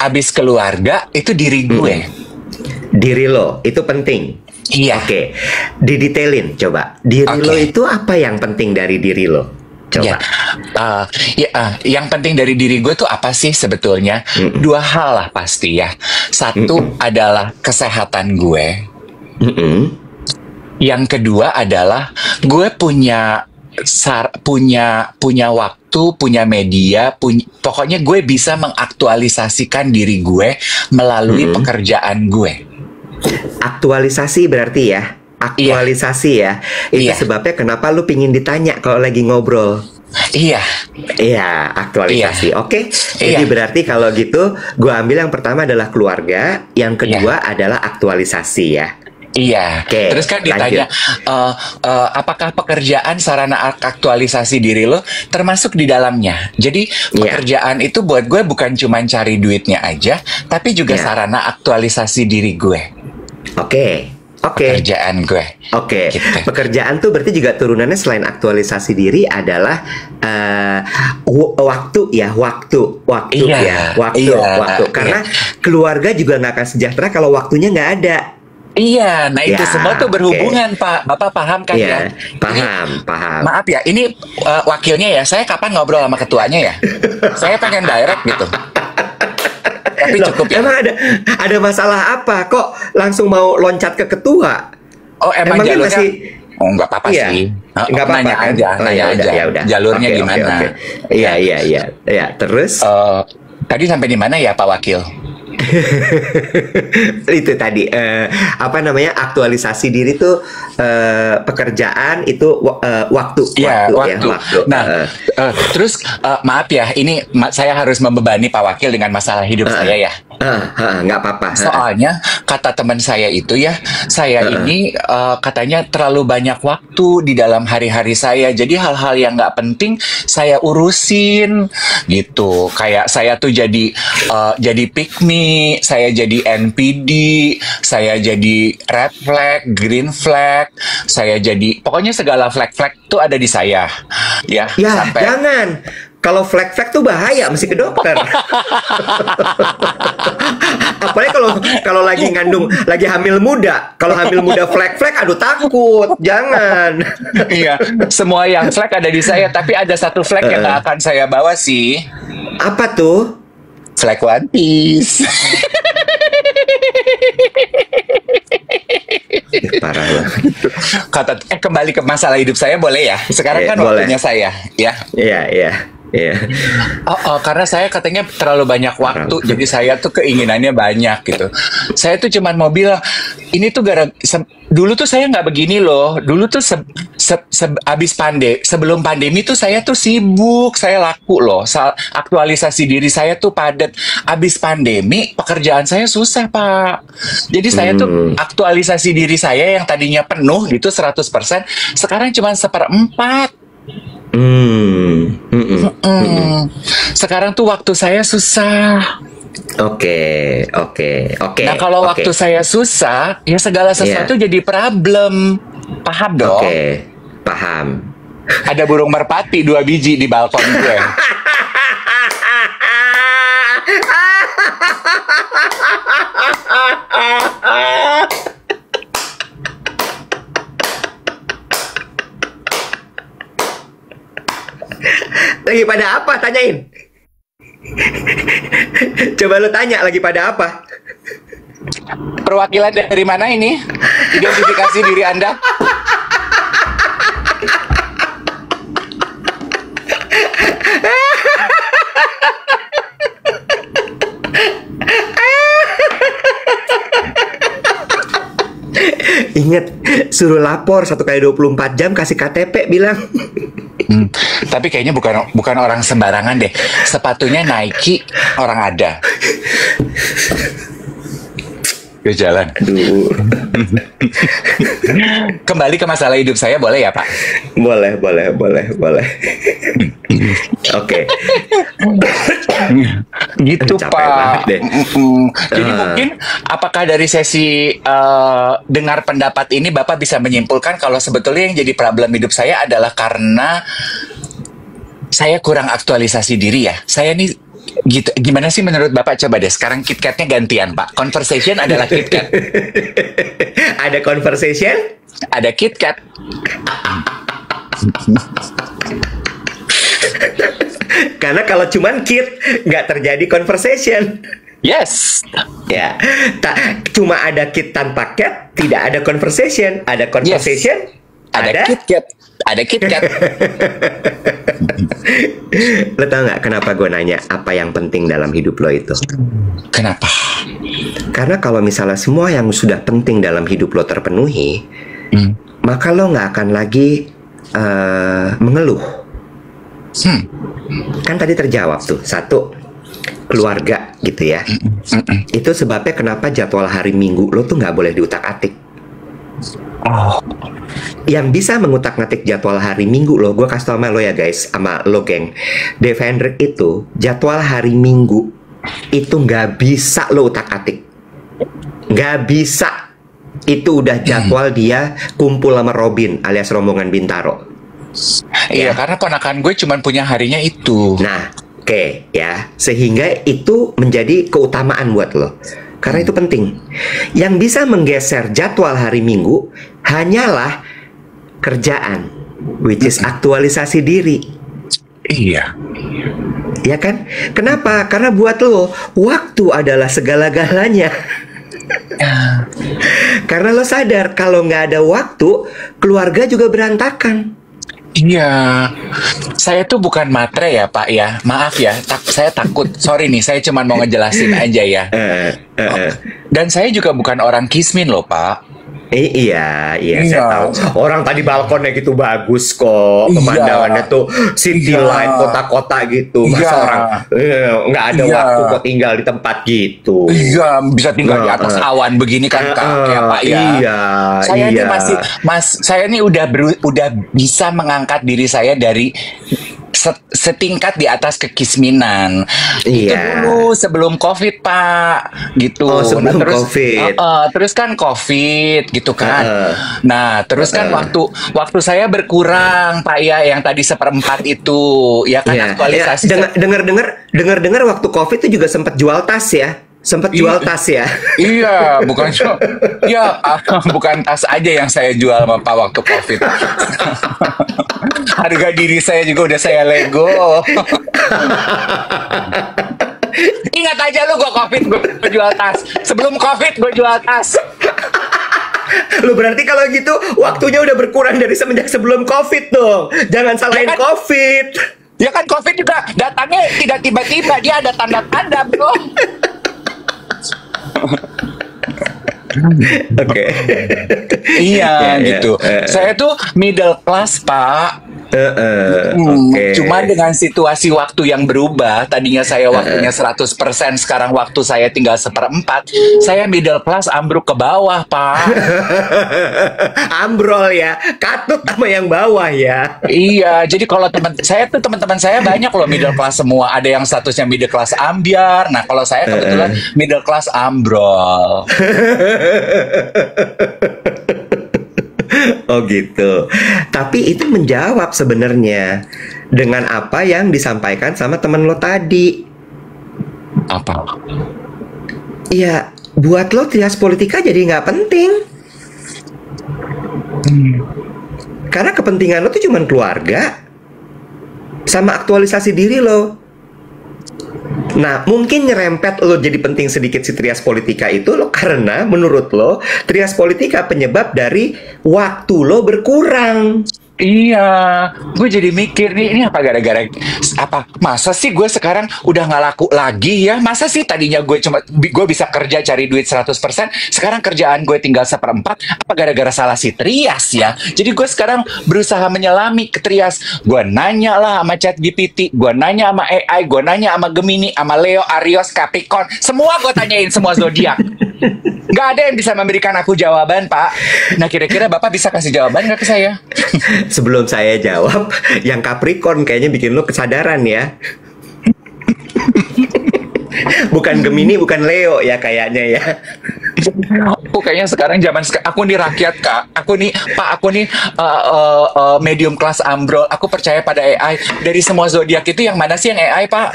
Abis keluarga itu diri gue. Diri lo itu penting. Iya. Oke. Didetailin coba. Diri Oke. lo itu apa yang penting dari diri lo? Coba. Yang penting dari diri gue tuh apa sih sebetulnya? Dua hal lah pasti ya. Satu adalah kesehatan gue. Yang kedua adalah gue punya waktu, punya media, pokoknya gue bisa mengaktualisasikan diri gue melalui pekerjaan gue. Aktualisasi berarti ya. Aktualisasi ya. Itu Iya. sebabnya kenapa lu pingin ditanya kalau lagi ngobrol. Iya. Iya, aktualisasi. Oke. Iya. Jadi berarti kalau gitu, gua ambil yang pertama adalah keluarga, yang kedua adalah aktualisasi ya. Iya. Oke, Terus kan ditanya, apakah pekerjaan sarana aktualisasi diri lo termasuk di dalamnya? Jadi pekerjaan itu buat gue bukan cuma cari duitnya aja, tapi juga sarana aktualisasi diri gue. Oke. Pekerjaan gue. Oke. Gitu. Pekerjaan tuh berarti juga turunannya selain aktualisasi diri adalah waktu ya, waktu Iya, ya, waktu. Karena keluarga juga nggak akan sejahtera kalau waktunya nggak ada. Iya, nah itu Ya, semua tuh berhubungan, Pak. Bapak paham kan ya? Paham. Maaf ya, ini wakilnya ya. Saya kapan ngobrol sama ketuanya ya? Saya pengen direct gitu. Tapi Loh, cukup ya. emang ada masalah apa? Kok langsung mau loncat ke ketua? Oh, emang Emangnya jalurnya? masih... Oh, nggak apa-apa Iya. sih. Nggak apa-apa Nanya kan? aja, Oh, nanya aja. ya udah. Jalurnya Oke. gimana? Iya. Terus? Tadi sampai di mana ya, Pak Wakil? Itu tadi apa namanya, aktualisasi diri tuh pekerjaan itu waktu. Iya, Ya, waktu. Nah, terus maaf ya, ini saya harus membebani Pak Wakil dengan masalah hidup saya ya. Nggak apa-apa. Soalnya kata teman saya itu ya, saya ini katanya terlalu banyak waktu di dalam hari-hari saya. Jadi hal-hal yang nggak penting saya urusin gitu. Kayak saya tuh jadi pick me, saya jadi NPD, saya jadi red flag, green flag, saya jadi pokoknya segala flag-flag tuh ada di saya. Ya, Ya, sampai jangan. Kalau flag-flag tuh bahaya, mesti ke dokter. Apalagi kalau lagi hamil muda. Kalau hamil muda flag-flag, aduh takut. Jangan. iya, semua yang flag ada di saya, tapi ada satu flag yang nggak akan saya bawa sih. Apa tuh? Flag One Piece. Parah loh. Kembali ke masalah hidup saya boleh ya? Sekarang kan boleh. waktunya saya, ya. Iya. Karena saya katanya terlalu banyak waktu, jadi saya tuh keinginannya banyak gitu. Saya tuh cuman mau bilang, ini tuh dulu tuh saya nggak begini loh. Dulu tuh sebelum pandemi tuh saya tuh sibuk, saya laku loh. Aktualisasi diri saya tuh padat. Abis pandemi pekerjaan saya susah, Pak. Jadi saya tuh aktualisasi diri saya yang tadinya penuh gitu 100%, sekarang cuma 1/4. Hmm. Mm-mm. Mm-mm. Sekarang tuh waktu saya susah. Oke, oke, oke, Nah, kalau oke, waktu saya susah, ya segala sesuatu Iya. jadi problem. Paham dong? Oke, paham. Ada burung merpati 2 biji di balkon gue. Lagi pada apa? Tanyain. Coba lu tanya lagi pada apa? Perwakilan dari mana ini? Identifikasi diri Anda. Ingat, suruh lapor 1 kali 24 jam, kasih KTP bilang. Tapi kayaknya bukan orang sembarangan deh. Sepatunya Nike orang ada. Ke jalan. Aduh. Kembali ke masalah hidup saya, boleh ya, Pak? Boleh, boleh, boleh, boleh. Oke. Gitu, Capek Pak. banget deh. Jadi mungkin apakah dari sesi dengar pendapat ini Bapak bisa menyimpulkan kalau sebetulnya yang jadi problem hidup saya adalah karena saya kurang aktualisasi diri ya. Saya nih gitu. Gimana sih menurut Bapak? Coba deh sekarang KitKatnya gantian, Pak. Conversation adalah KitKat. Ada conversation? Ada KitKat. Karena kalau cuman kit, nggak terjadi conversation. Yes. Ya, cuma ada kit tanpa cat, tidak ada conversation. Ada conversation, Ada KitKat. Ada KitKat. Lo tau nggak kenapa gue nanya apa yang penting dalam hidup lo itu? Kenapa? Karena kalau misalnya semua yang sudah penting dalam hidup lo terpenuhi, maka lo nggak akan lagi mengeluh. Kan tadi terjawab tuh. 1, keluarga gitu ya. Itu sebabnya kenapa jadwal hari Minggu lo tuh nggak boleh diutak-atik. Yang bisa mengutak-ngatik jadwal hari Minggu lo, gue kasih tau sama lo ya guys, sama lo geng, Dave Hendrik itu jadwal hari Minggu itu nggak bisa lo utak-atik, nggak bisa. Itu udah jadwal dia kumpul sama Robin alias rombongan Bintaro. Iya, karena ponakan gue cuma punya harinya itu. Nah, oke ya, sehingga itu menjadi keutamaan buat lo. Karena itu penting. Yang bisa menggeser jadwal hari Minggu hanyalah kerjaan, which is aktualisasi diri. Iya. Ya kan? Kenapa? Karena buat lo, waktu adalah segala-galanya. Karena lo sadar kalau nggak ada waktu, keluarga juga berantakan. Iya, saya tuh bukan matre ya Pak ya, maaf ya, saya takut, sorry nih, saya cuma mau ngejelasin aja ya. Dan saya juga bukan orang kismin loh Pak. Iya, saya tahu. Orang tadi balkonnya gitu bagus kok, pemandangannya tuh city light, kota-kota gitu. Masa orang nggak ada waktu kok tinggal di tempat gitu. Iya, bisa tinggal di atas awan begini kan ya Pak ya. Iya, saya ini saya ini udah bisa mengangkat diri saya dari setingkat di atas kekisminan. Itu dulu sebelum COVID Pak, gitu. Oh, sebelum COVID. Terus kan COVID gitu kan. Nah, terus kan waktu saya berkurang Pak ya, yang tadi 1/4 itu, ya kan aktualisasi. Dengar waktu COVID itu juga sempat jual tas ya. Sempat jual tas ya. Iya, bukan bukan tas aja yang saya jual Pak waktu COVID. Harga diri saya juga udah saya lego. Ingat aja lu, gue COVID gue jual tas. Sebelum COVID gue jual tas. Lu berarti kalau gitu waktunya udah berkurang dari semenjak sebelum COVID dong. Jangan salahin COVID. Ya kan COVID juga datangnya tidak tiba-tiba, dia ada tanda-tanda bro. Oke. Iya gitu. Saya tuh middle class Pak. Oke. Cuma dengan situasi waktu yang berubah, tadinya saya waktunya 100%, sekarang waktu saya tinggal seperempat, saya middle class ambruk ke bawah, Pak. Ambrol ya, katut sama yang bawah ya. Iya, jadi kalau teman-teman saya banyak loh middle class semua. Ada yang statusnya middle class ambiar. Nah, kalau saya kebetulan middle class ambrol. Oh gitu. Tapi itu menjawab sebenarnya dengan apa yang disampaikan sama temen lo tadi. Apa? Ya, buat lo trias politika jadi nggak penting. Karena kepentingan lo tuh cuman keluarga sama aktualisasi diri lo. Nah, mungkin nyerempet lo jadi penting sedikit si trias politika itu lo karena menurut lo trias politika penyebab dari waktu lo berkurang. Iya, gue jadi mikir nih, ini apa gara-gara apa? Masa sih gue sekarang udah nggak laku lagi ya? Masa sih tadinya gue bisa kerja cari duit 100%, sekarang kerjaan gue tinggal seperempat? Apa gara-gara salah si Trias ya? Jadi gue sekarang berusaha menyelami ke Trias. Gue nanya lah sama ChatGPT, gue nanya sama AI, gue nanya sama Gemini, sama Leo, Aries, Capricorn, semua gue tanyain semua zodiak. Nggak ada yang bisa memberikan aku jawaban, Pak. Nah, kira-kira Bapak bisa kasih jawaban nggak ke saya? Sebelum saya jawab, yang Capricorn kayaknya bikin lo kesadaran ya. Bukan Gemini, bukan Leo ya kayaknya ya. Aku kayaknya sekarang aku nih rakyat, Kak. Aku nih Pak, aku nih medium kelas ambrol. Aku percaya pada AI. Dari semua zodiak itu yang mana sih yang AI, Pak?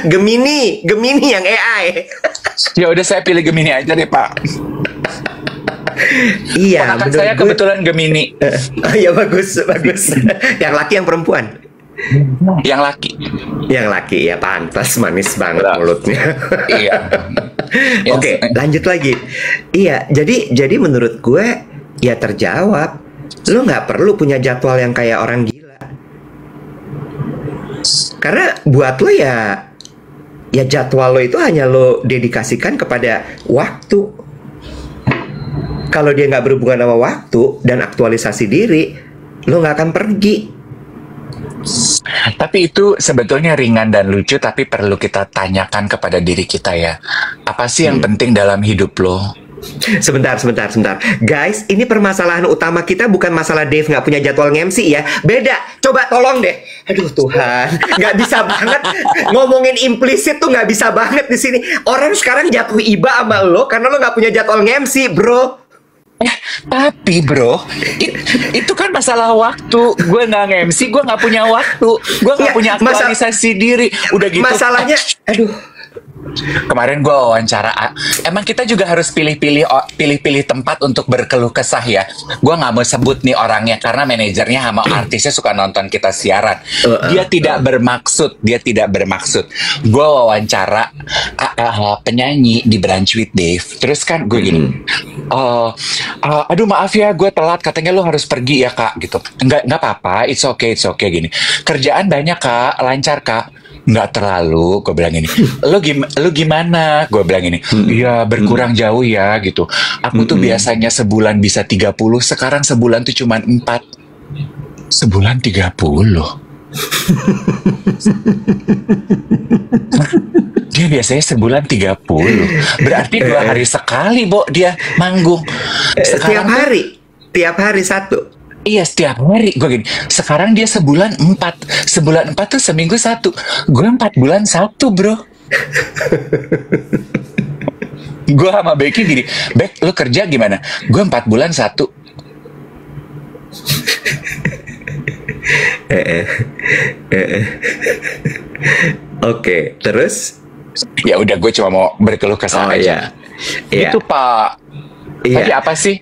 Gemini yang AI. Ya udah, saya pilih Gemini aja deh, Pak. Iya, Ponakan saya kebetulan Gemini. Oh iya, bagus. Yang laki yang perempuan? Yang laki. Yang laki ya, pantas manis banget Betul. mulutnya. Iya. Oke, lanjut lagi. Iya, jadi menurut gue ya terjawab. Lo nggak perlu punya jadwal yang kayak orang gila. Karena buat lo ya jadwal lo itu hanya lo dedikasikan kepada waktu. Kalau dia nggak berhubungan sama waktu dan aktualisasi diri, lo nggak akan pergi. Tapi itu sebetulnya ringan dan lucu, tapi perlu kita tanyakan kepada diri kita ya. Apa sih yang penting dalam hidup lo? Sebentar. Guys, ini permasalahan utama kita bukan masalah Dave nggak punya jadwal nge-MC ya. Beda. Coba tolong deh. Aduh Tuhan, nggak bisa banget ngomongin implisit tuh nggak bisa banget di sini. Orang sekarang jatuh iba sama lo karena lo nggak punya jadwal nge-MC, bro. Tapi bro, itu kan masalah waktu. Gue nggak nge-MC, gue nggak punya waktu. Gue nggak punya aktualisasi diri. Udah gitu. Masalahnya, aduh. Kemarin gue wawancara, emang kita juga harus pilih-pilih tempat untuk berkeluh kesah ya. Gue nggak mau sebut nih orangnya karena manajernya sama artisnya suka nonton kita siaran. Dia tidak bermaksud. Gue wawancara penyanyi di Brunch with Dave. Terus kan gue gini, aduh maaf ya gue telat, katanya lo harus pergi ya kak gitu. Nggak apa-apa, it's okay gini. Kerjaan banyak kak, lancar kak. Nggak terlalu, gue bilang ini. Lu gimana? Gue bilang ini. Iya, berkurang jauh ya gitu. Aku tuh biasanya sebulan bisa 30, sekarang sebulan tuh cuma 4. Sebulan 30. Dia biasanya sebulan 30. Berarti 2 hari sekali, Bo, dia manggung. Sekarang tiap hari satu. Iya, setiap hari. Gue gini, sekarang dia sebulan 4. Sebulan 4 tuh seminggu 1. Gue 4 bulan 1, bro. Gue sama Becky gini, Bek, lu kerja gimana? Gue 4 bulan 1. Oke, terus? Ya udah, gue cuma mau berkeluh kesah aja. Iya. Itu Pak. Tadi apa sih?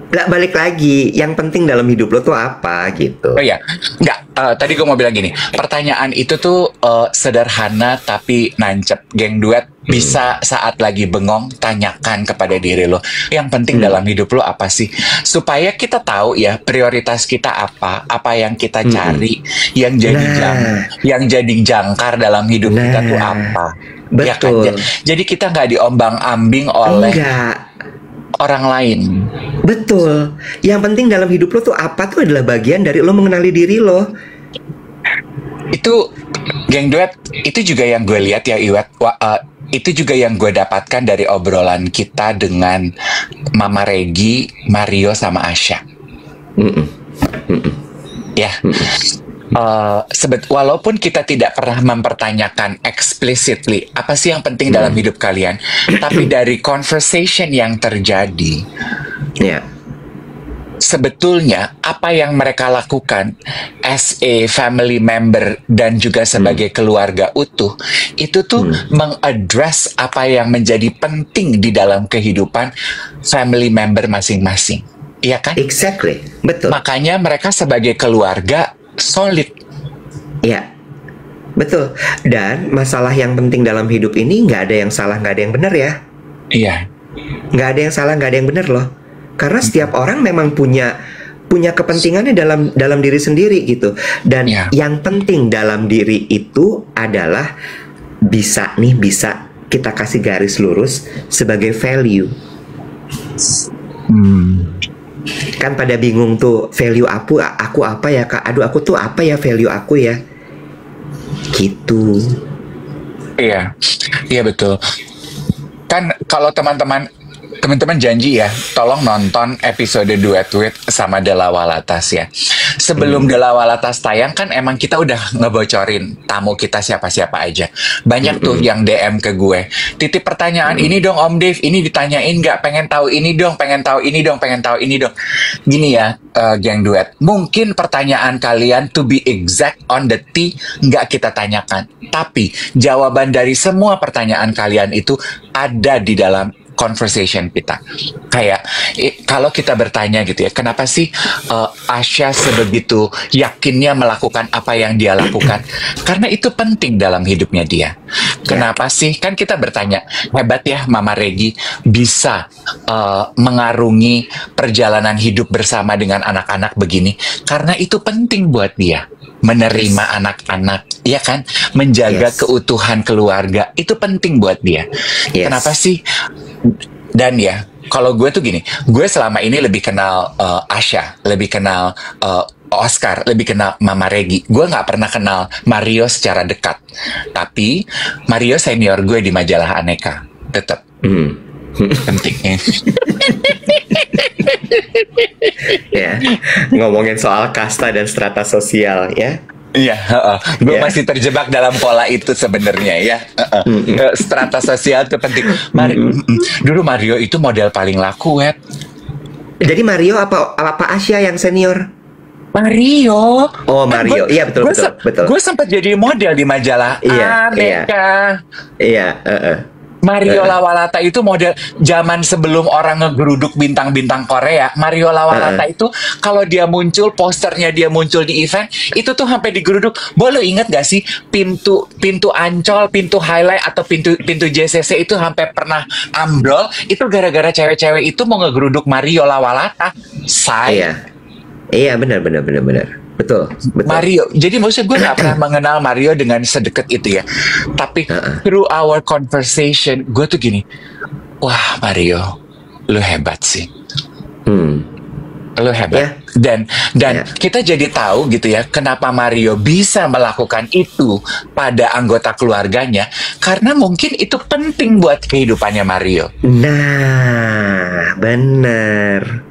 Nggak, balik lagi, yang penting dalam hidup lo tuh apa gitu. Oh iya, tadi gue mau bilang gini, pertanyaan itu tuh sederhana tapi nancep. Geng duet, bisa saat lagi bengong, tanyakan kepada diri lo, yang penting dalam hidup lo apa sih? Supaya kita tahu ya, prioritas kita apa yang kita cari, yang jadi jangkar dalam hidup kita tuh apa. Betul. Ya kan? Jadi kita nggak diombang-ambing oleh... orang lain. Betul. Yang penting dalam hidup lo tuh apa tuh adalah bagian dari lo mengenali diri lo. Itu geng duet, itu juga yang gue lihat ya Iwet. Itu juga yang gue dapatkan dari obrolan kita dengan Mama Regi, Mario sama Asya. Ya, walaupun kita tidak pernah mempertanyakan explicitly apa sih yang penting dalam hidup kalian, tapi dari conversation yang terjadi, sebetulnya apa yang mereka lakukan as a family member dan juga sebagai keluarga utuh, itu tuh mengaddress apa yang menjadi penting di dalam kehidupan family member masing-masing. Iya kan? Exactly, betul. Makanya mereka sebagai keluarga solid. Iya, betul. Dan masalah yang penting dalam hidup ini nggak ada yang salah, nggak ada yang benar ya. Iya. Nggak ada yang salah, nggak ada yang benar loh. Karena setiap orang memang punya kepentingannya dalam diri sendiri gitu. Dan yang penting dalam diri itu adalah bisa kita kasih garis lurus sebagai value. Kan pada bingung tuh, value aku apa ya Kak? Aduh, aku tuh apa ya value aku ya? Gitu. Iya betul. Kan kalau teman-teman janji ya, tolong nonton episode Duet With sama Della Walatas ya. Sebelum Della Walatas tayang kan emang kita udah ngebocorin tamu kita siapa-siapa aja. Banyak tuh yang DM ke gue, titip pertanyaan ini dong Om Dave, ini ditanyain nggak? Pengen tahu ini dong, pengen tahu ini dong. Gini ya, geng duet, mungkin pertanyaan kalian to be exact on the T nggak kita tanyakan, tapi jawaban dari semua pertanyaan kalian itu ada di dalam conversation kita. Kayak kalau kita bertanya gitu ya, kenapa sih Asya sebegitu yakinnya melakukan apa yang dia lakukan? Karena itu penting dalam hidupnya dia. Kenapa sih? Kan kita bertanya, hebat ya Mama Regi bisa mengarungi perjalanan hidup bersama dengan anak-anak begini. Karena itu penting buat dia. Menerima anak-anak, ya kan? Menjaga keutuhan keluarga, itu penting buat dia. Kenapa sih? Dan ya, kalau gue tuh gini, gue selama ini lebih kenal Asya, lebih kenal Oscar, lebih kenal Mama Regi. Gue nggak pernah kenal Mario secara dekat. Tapi Mario senior gue di majalah Aneka, tetap pentingnya. Ya, ngomongin soal kasta dan strata sosial ya. Iya, gue masih terjebak dalam pola itu sebenarnya ya. Strata sosial itu penting. Dulu Mario itu model paling laku, Web. Jadi Mario apa Asya yang senior? Mario. Oh, Mario. Iya, betul. Gue sempat jadi model di majalah Aneka. Iya. Mario Lawalata itu model zaman sebelum orang ngegeruduk bintang-bintang Korea. Mario Lawalata itu kalau dia muncul, posternya dia muncul di event, itu tuh sampai digeruduk. Lo inget gak sih pintu Ancol, pintu Highlight atau pintu JCC itu sampai pernah ambrol? Itu gara-gara cewek-cewek itu mau ngegeruduk Mario Lawalata. Iya, benar. Betul. Mario, jadi maksudnya gue gak pernah mengenal Mario dengan sedekat itu ya. Tapi through our conversation, gue tuh gini, wah Mario, lu hebat sih. Lu hebat. Dan kita jadi tahu gitu ya, kenapa Mario bisa melakukan itu pada anggota keluarganya. Karena mungkin itu penting buat kehidupannya Mario. Nah, bener.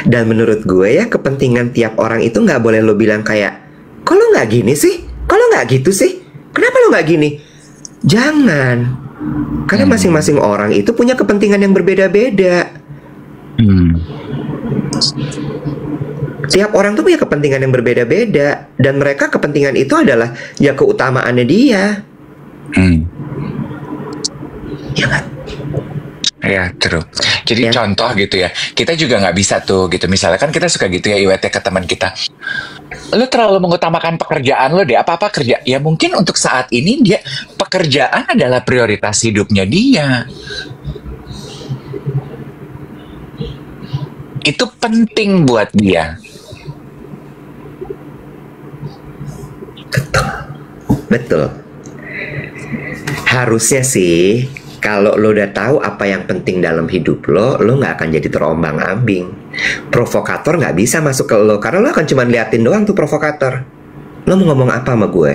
Dan menurut gue ya, kepentingan tiap orang itu nggak boleh lo bilang kayak, kok lo nggak gini sih? Kok lo nggak gitu sih? Kenapa lo nggak gini? Jangan. Karena masing-masing orang itu punya kepentingan yang berbeda-beda. Tiap orang tuh punya kepentingan yang berbeda-beda. Dan mereka kepentingan itu adalah ya keutamaannya dia. Ya kan? Ya, true. Jadi contoh gitu ya, kita juga nggak bisa tuh gitu. Misalnya kan kita suka gitu ya IWT ke teman kita. Lu terlalu mengutamakan pekerjaan lo deh, apa-apa kerja. Ya mungkin untuk saat ini dia pekerjaan adalah prioritas hidupnya dia. Itu penting buat dia. Betul. Harusnya sih Kalau lo udah tahu apa yang penting dalam hidup lo nggak akan jadi terombang-ambing. Provokator nggak bisa masuk ke lo, karena lo akan cuma liatin doang tuh provokator. Lo mau ngomong apa sama gue?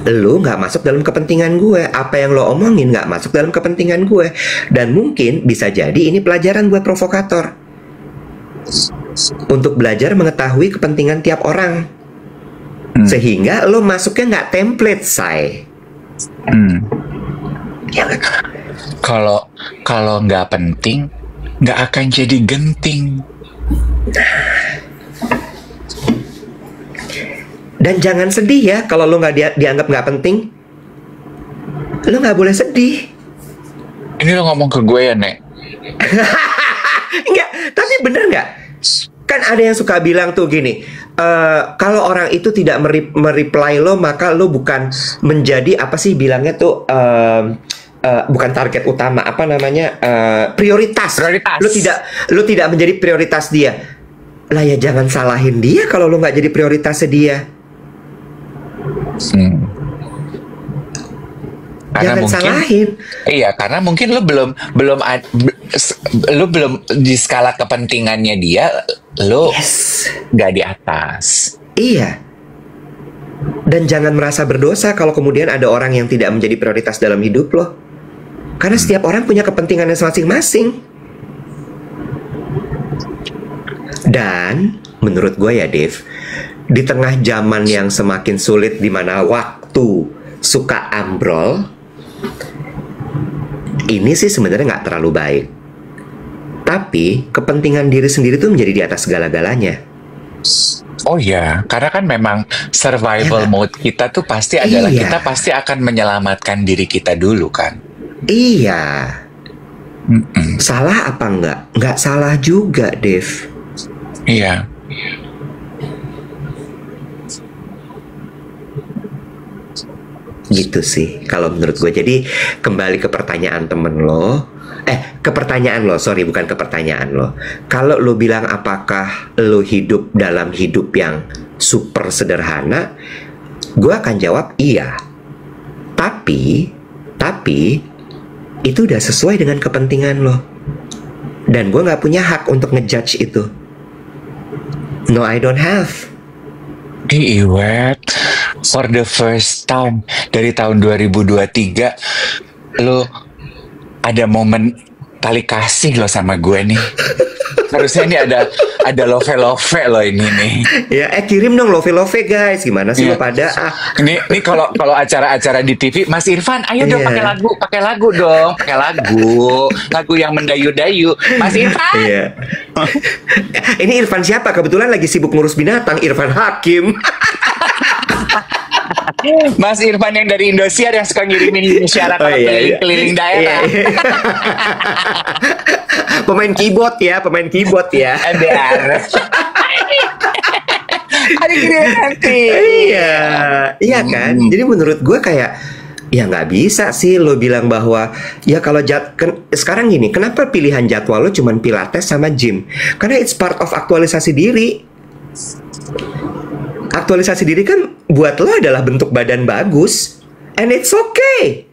Lo nggak masuk dalam kepentingan gue. Apa yang lo omongin nggak masuk dalam kepentingan gue. Dan mungkin bisa jadi ini pelajaran buat provokator untuk belajar mengetahui kepentingan tiap orang. Sehingga lo masuknya nggak template, say. Ya nggak? Kalau nggak penting, nggak akan jadi genting. Dan jangan sedih ya kalau lo nggak dianggap nggak penting. Lo nggak boleh sedih. Ini lo ngomong ke gue ya, Nek? Enggak, tapi bener nggak? Kan ada yang suka bilang tuh gini, kalau orang itu tidak mereply lo, maka lo bukan menjadi apa sih bilangnya tuh, bukan target utama, apa namanya, prioritas. Lo tidak menjadi prioritas dia. Lah ya jangan salahin dia kalau lo nggak jadi prioritasnya dia. Karena jangan mungkin, salahin. Iya, karena mungkin lo belum di skala kepentingannya dia, lo nggak di atas. Iya. Dan jangan merasa berdosa kalau kemudian ada orang yang tidak menjadi prioritas dalam hidup lo. Karena setiap orang punya kepentingannya masing-masing. Dan menurut gue ya, Dave, di tengah zaman yang semakin sulit, di mana waktu suka ambrol, ini sih sebenarnya nggak terlalu baik. Tapi kepentingan diri sendiri tuh menjadi di atas segala-galanya. Oh ya, karena kan memang survival mode kita tuh pasti adalah kita pasti akan menyelamatkan diri kita dulu kan. Iya. Salah apa enggak? Nggak salah juga, Dave. Iya. Gitu sih kalau menurut gue. Jadi kembali ke pertanyaan temen lo, bukan ke pertanyaan lo. Kalau lo bilang apakah lo hidup dalam hidup yang super sederhana, gue akan jawab iya. Tapi itu udah sesuai dengan kepentingan lo, dan gue nggak punya hak untuk ngejudge itu. No, I don't have. Iwet, for the first time dari tahun 2023, lo ada momen tali kasih lo sama gue nih. Harusnya ini ada love lo ini nih. Ya, kirim dong love guys. Gimana sih lo pada? Ini kalau acara-acara di TV, Mas Irfan, ayo dong pakai lagu dong, pakai lagu yang mendayu-dayu, Mas Irfan. Iya. Ini Irfan siapa? Kebetulan lagi sibuk ngurus binatang, Irfan Hakim. Mas Irfan yang dari Indosiar yang suka ngirimin syarat keliling daerah. Iya. Pemain keyboard ya. Ada kirim nanti. Iya kan. Jadi menurut gue kayak, ya nggak bisa sih lo bilang bahwa ya kalau sekarang gini, kenapa pilihan jadwal lo cuman pilates sama gym? Karena it's part of aktualisasi diri. Aktualisasi diri kan buat lo adalah bentuk badan bagus, and it's okay.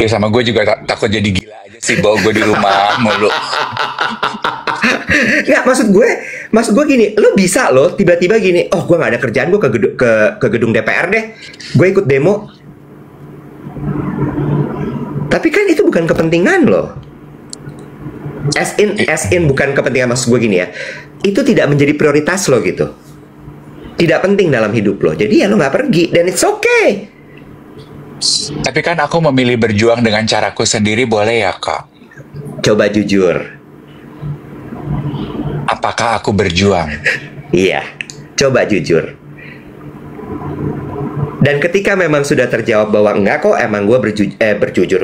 Ya sama gue juga takut jadi gila aja sih, bawa gue di rumah mulu. Nggak, maksud gue gini, lo bisa lo tiba-tiba gini, oh gue nggak ada kerjaan, gue ke gedung DPR deh, gue ikut demo. Tapi kan itu bukan kepentingan lo. As in bukan kepentingan, maksud gue gini ya, itu tidak menjadi prioritas lo gitu, tidak penting dalam hidup lo, jadi ya lo nggak pergi, dan it's okay. Tapi kan aku memilih berjuang dengan caraku sendiri, boleh ya kak? Coba jujur, apakah aku berjuang? Iya, coba jujur. Dan ketika memang sudah terjawab bahwa enggak kok, emang gue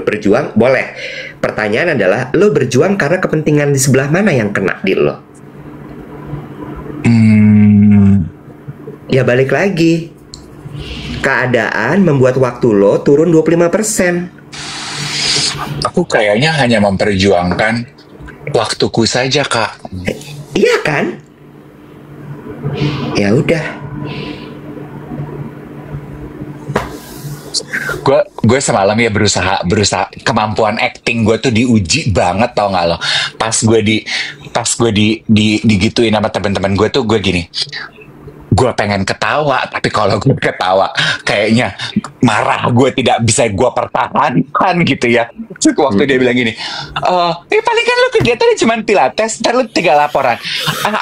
berjuang, boleh. Pertanyaan adalah, lo berjuang karena kepentingan di sebelah mana yang kena di lo? Ya balik lagi, keadaan membuat waktu lo turun 25%. Aku kayaknya hanya memperjuangkan waktuku saja, kak. Iya kan? Ya udah. gue semalam ya berusaha kemampuan acting gue tuh diuji banget, tau nggak lo? Pas gue digituin sama teman-teman gue tuh, gue gini, gue pengen ketawa, tapi kalau gue ketawa kayaknya marah gue tidak bisa gue pertahankan gitu ya. Terus waktu dia bilang gini, paling kan lu kegiatannya cuma pilates, ntar lu 3 laporan.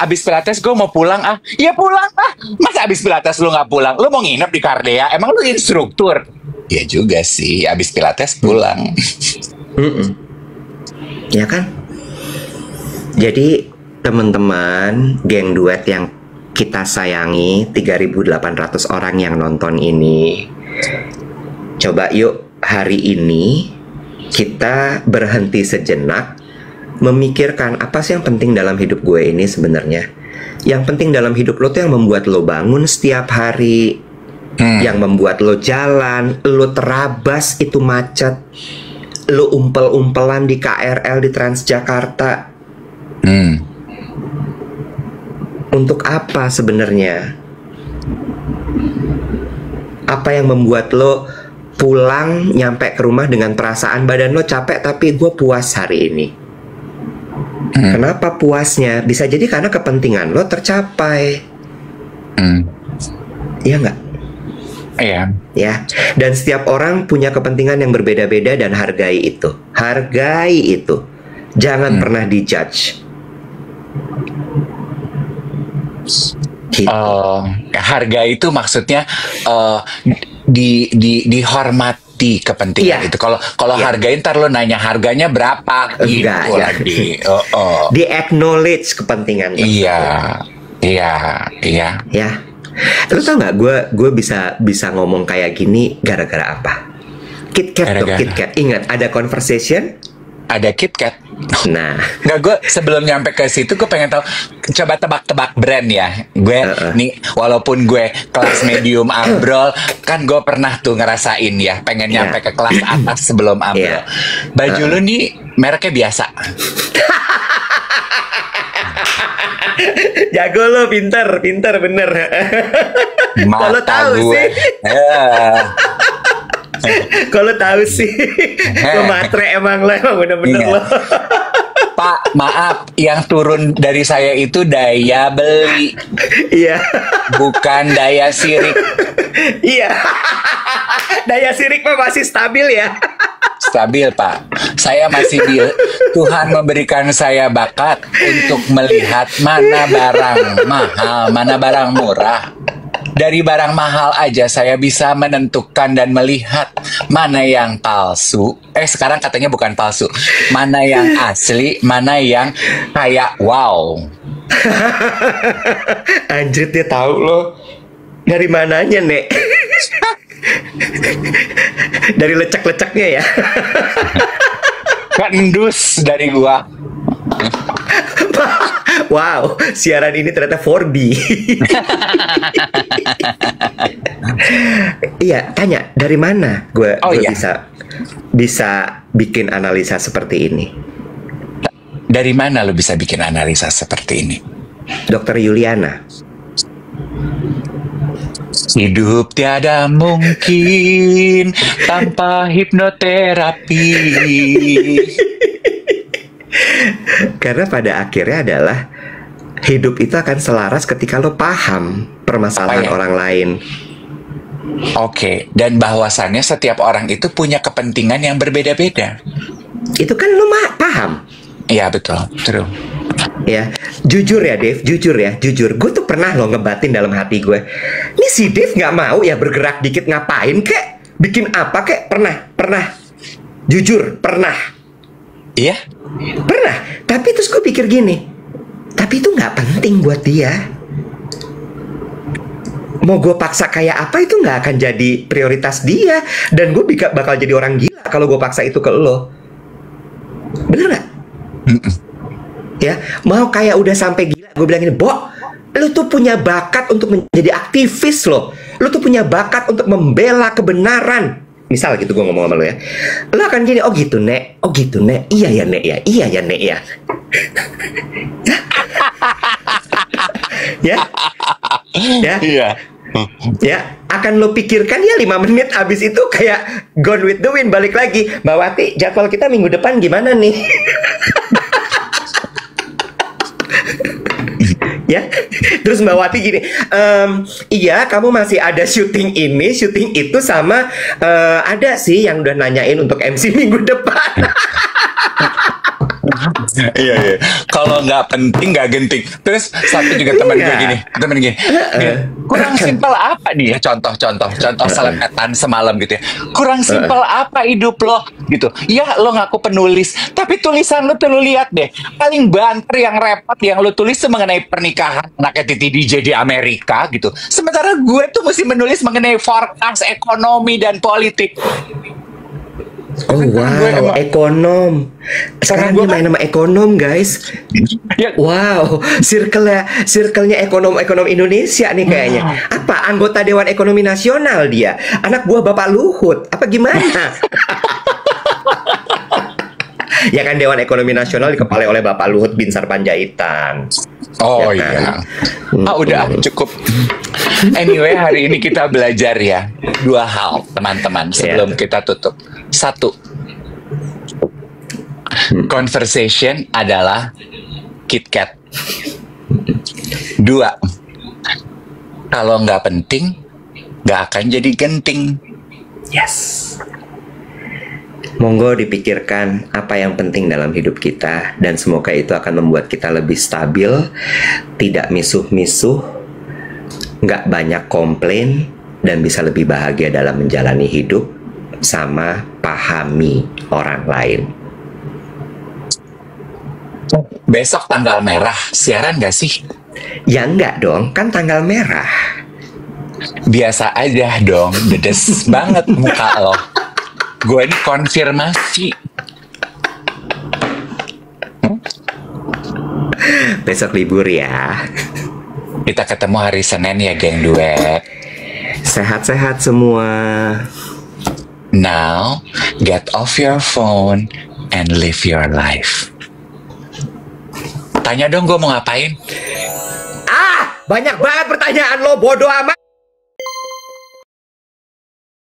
Abis pilates gue mau pulang. Ya pulang masa abis pilates lu nggak pulang? Lu mau nginep di Kardea? Emang lu instruktur? Ya juga sih, abis pilates pulang. Ya kan? Jadi teman-teman geng duet yang kita sayangi, 3.800 orang yang nonton ini, coba yuk hari ini kita berhenti sejenak memikirkan apa sih yang penting dalam hidup gue ini sebenarnya. Yang penting dalam hidup lo tuh yang membuat lo bangun setiap hari, yang membuat lo jalan, lo terabas itu macet, lo umpel-umpelan di KRL di Transjakarta. Untuk apa sebenarnya? Apa yang membuat lo pulang nyampe ke rumah dengan perasaan badan lo capek tapi gue puas hari ini? Kenapa puasnya? Bisa jadi karena kepentingan lo tercapai. Iya nggak? Iya. Ya. Dan setiap orang punya kepentingan yang berbeda-beda dan hargai itu. Hargai itu. Jangan pernah dijudge. Gitu. Harga itu maksudnya dihormati kepentingan itu. Kalau hargain ntar lo nanya harganya berapa gitu lagi. Di acknowledge kepentingan. Iya. Ya. Lu tau nggak? Gue bisa ngomong kayak gini gara-gara apa? KitKat tuh, KitKat. Ingat ada conversation? Ada KitKat. Nah, nggak, gue sebelum nyampe ke situ gue pengen tahu, coba tebak-tebak brand ya. Gue nih, walaupun gue kelas medium ambrol, kan gue pernah tuh ngerasain ya, pengen nyampe ke kelas atas sebelum ambrol. Baju lu nih mereknya biasa. Jago lo, pinter bener. Kalau tahu sih. Kalau tahu sih, lo matre emang bener-bener lo. Pak, maaf, yang turun dari saya itu daya beli. Iya. Bukan daya sirik. Iya. Daya sirik mah masih stabil ya. Stabil, Pak. Saya masih Tuhan memberikan saya bakat untuk melihat mana barang mahal, mana barang murah. Dari barang mahal aja saya bisa menentukan dan melihat mana yang palsu. Sekarang katanya bukan palsu. Mana yang asli, mana yang kayak wow. Anjir, dia tahu loh. Dari mananya, Nek? Dari lecek-leceknya ya. Kendus dari gua. Wow, siaran ini ternyata 4D. Iya, tanya dari mana gue bisa bikin analisa seperti ini. Dari mana lo bisa bikin analisa seperti ini? Dokter Yuliana. Hidup tiada mungkin tanpa hipnoterapi. Karena pada akhirnya adalah hidup itu akan selaras ketika lo paham permasalahan orang lain. Oke, dan bahwasannya setiap orang itu punya kepentingan yang berbeda-beda. Itu kan lo paham. Iya, betul, true. Ya, jujur ya Dave, jujur. Gue tuh pernah lo ngebatin dalam hati gue. Ini si Dave nggak mau ya bergerak dikit, ngapain kek? Bikin apa kek? Pernah. Jujur, pernah. Iya? Pernah. Tapi terus gue pikir gini, tapi itu nggak penting buat dia. Mau gue paksa kayak apa itu nggak akan jadi prioritas dia. Dan gue bakal jadi orang gila kalau gue paksa itu ke lo. Bener nggak? Ya, mau kayak udah sampai gila, gue bilang ini, Bo, lu tuh punya bakat untuk menjadi aktivis lo. Lu tuh punya bakat untuk membela kebenaran. Misal gitu gue ngomong sama lo ya. Lu akan gini, oh gitu Nek, iya ya Nek ya. Ya. Iya. Ya, akan lo pikirkan ya 5 menit, abis itu kayak Gone with the Wind, balik lagi. Mbak Wati, jadwal kita minggu depan gimana nih? Ya, terus Mbak Wati gini, iya kamu masih ada syuting ini, syuting itu, sama ada sih yang udah nanyain untuk MC minggu depan. Iya. Kalau nggak penting nggak genting. Terus satu juga teman gue gini, kurang simpel apa nih ya, contoh selepetan semalam gitu ya. Kurang simpel apa hidup lo gitu. Ya lo ngaku penulis, tapi tulisan lo tuh lo lihat deh. Paling banter yang repot yang lo tulis tuh mengenai pernikahan anaknya Titi DJ di Amerika gitu. Sementara gue tuh mesti menulis mengenai forecast ekonomi dan politik. Oh wow, ekonom. Sekarang dia main nama ekonom, guys. Ya. Wow, circle-nya ekonom Indonesia nih kayaknya. Apa anggota Dewan Ekonomi Nasional dia? Anak buah Bapak Luhut? Apa gimana? Ya kan, Dewan Ekonomi Nasional dikepalai oleh Bapak Luhut Binsar Panjaitan. Oh ya kan? iya. Udah cukup. Anyway, hari ini kita belajar ya 2 hal, teman-teman, sebelum kita tutup. 1, conversation adalah KitKat. 2, kalau nggak penting, nggak akan jadi genting. Yes. Monggo dipikirkan apa yang penting dalam hidup kita, dan semoga itu akan membuat kita lebih stabil, tidak misuh-misuh, nggak banyak komplain, dan bisa lebih bahagia dalam menjalani hidup, sama pahami orang lain. Besok tanggal merah, siaran nggak sih? Ya nggak dong, kan tanggal merah. Biasa aja dong, dedes banget muka lo. Gue ini konfirmasi. Besok libur ya. Kita ketemu hari Senin ya, geng duet. Sehat-sehat semua. Now, get off your phone and live your life. Tanya dong gue mau ngapain? Banyak banget pertanyaan lo, bodoh amat.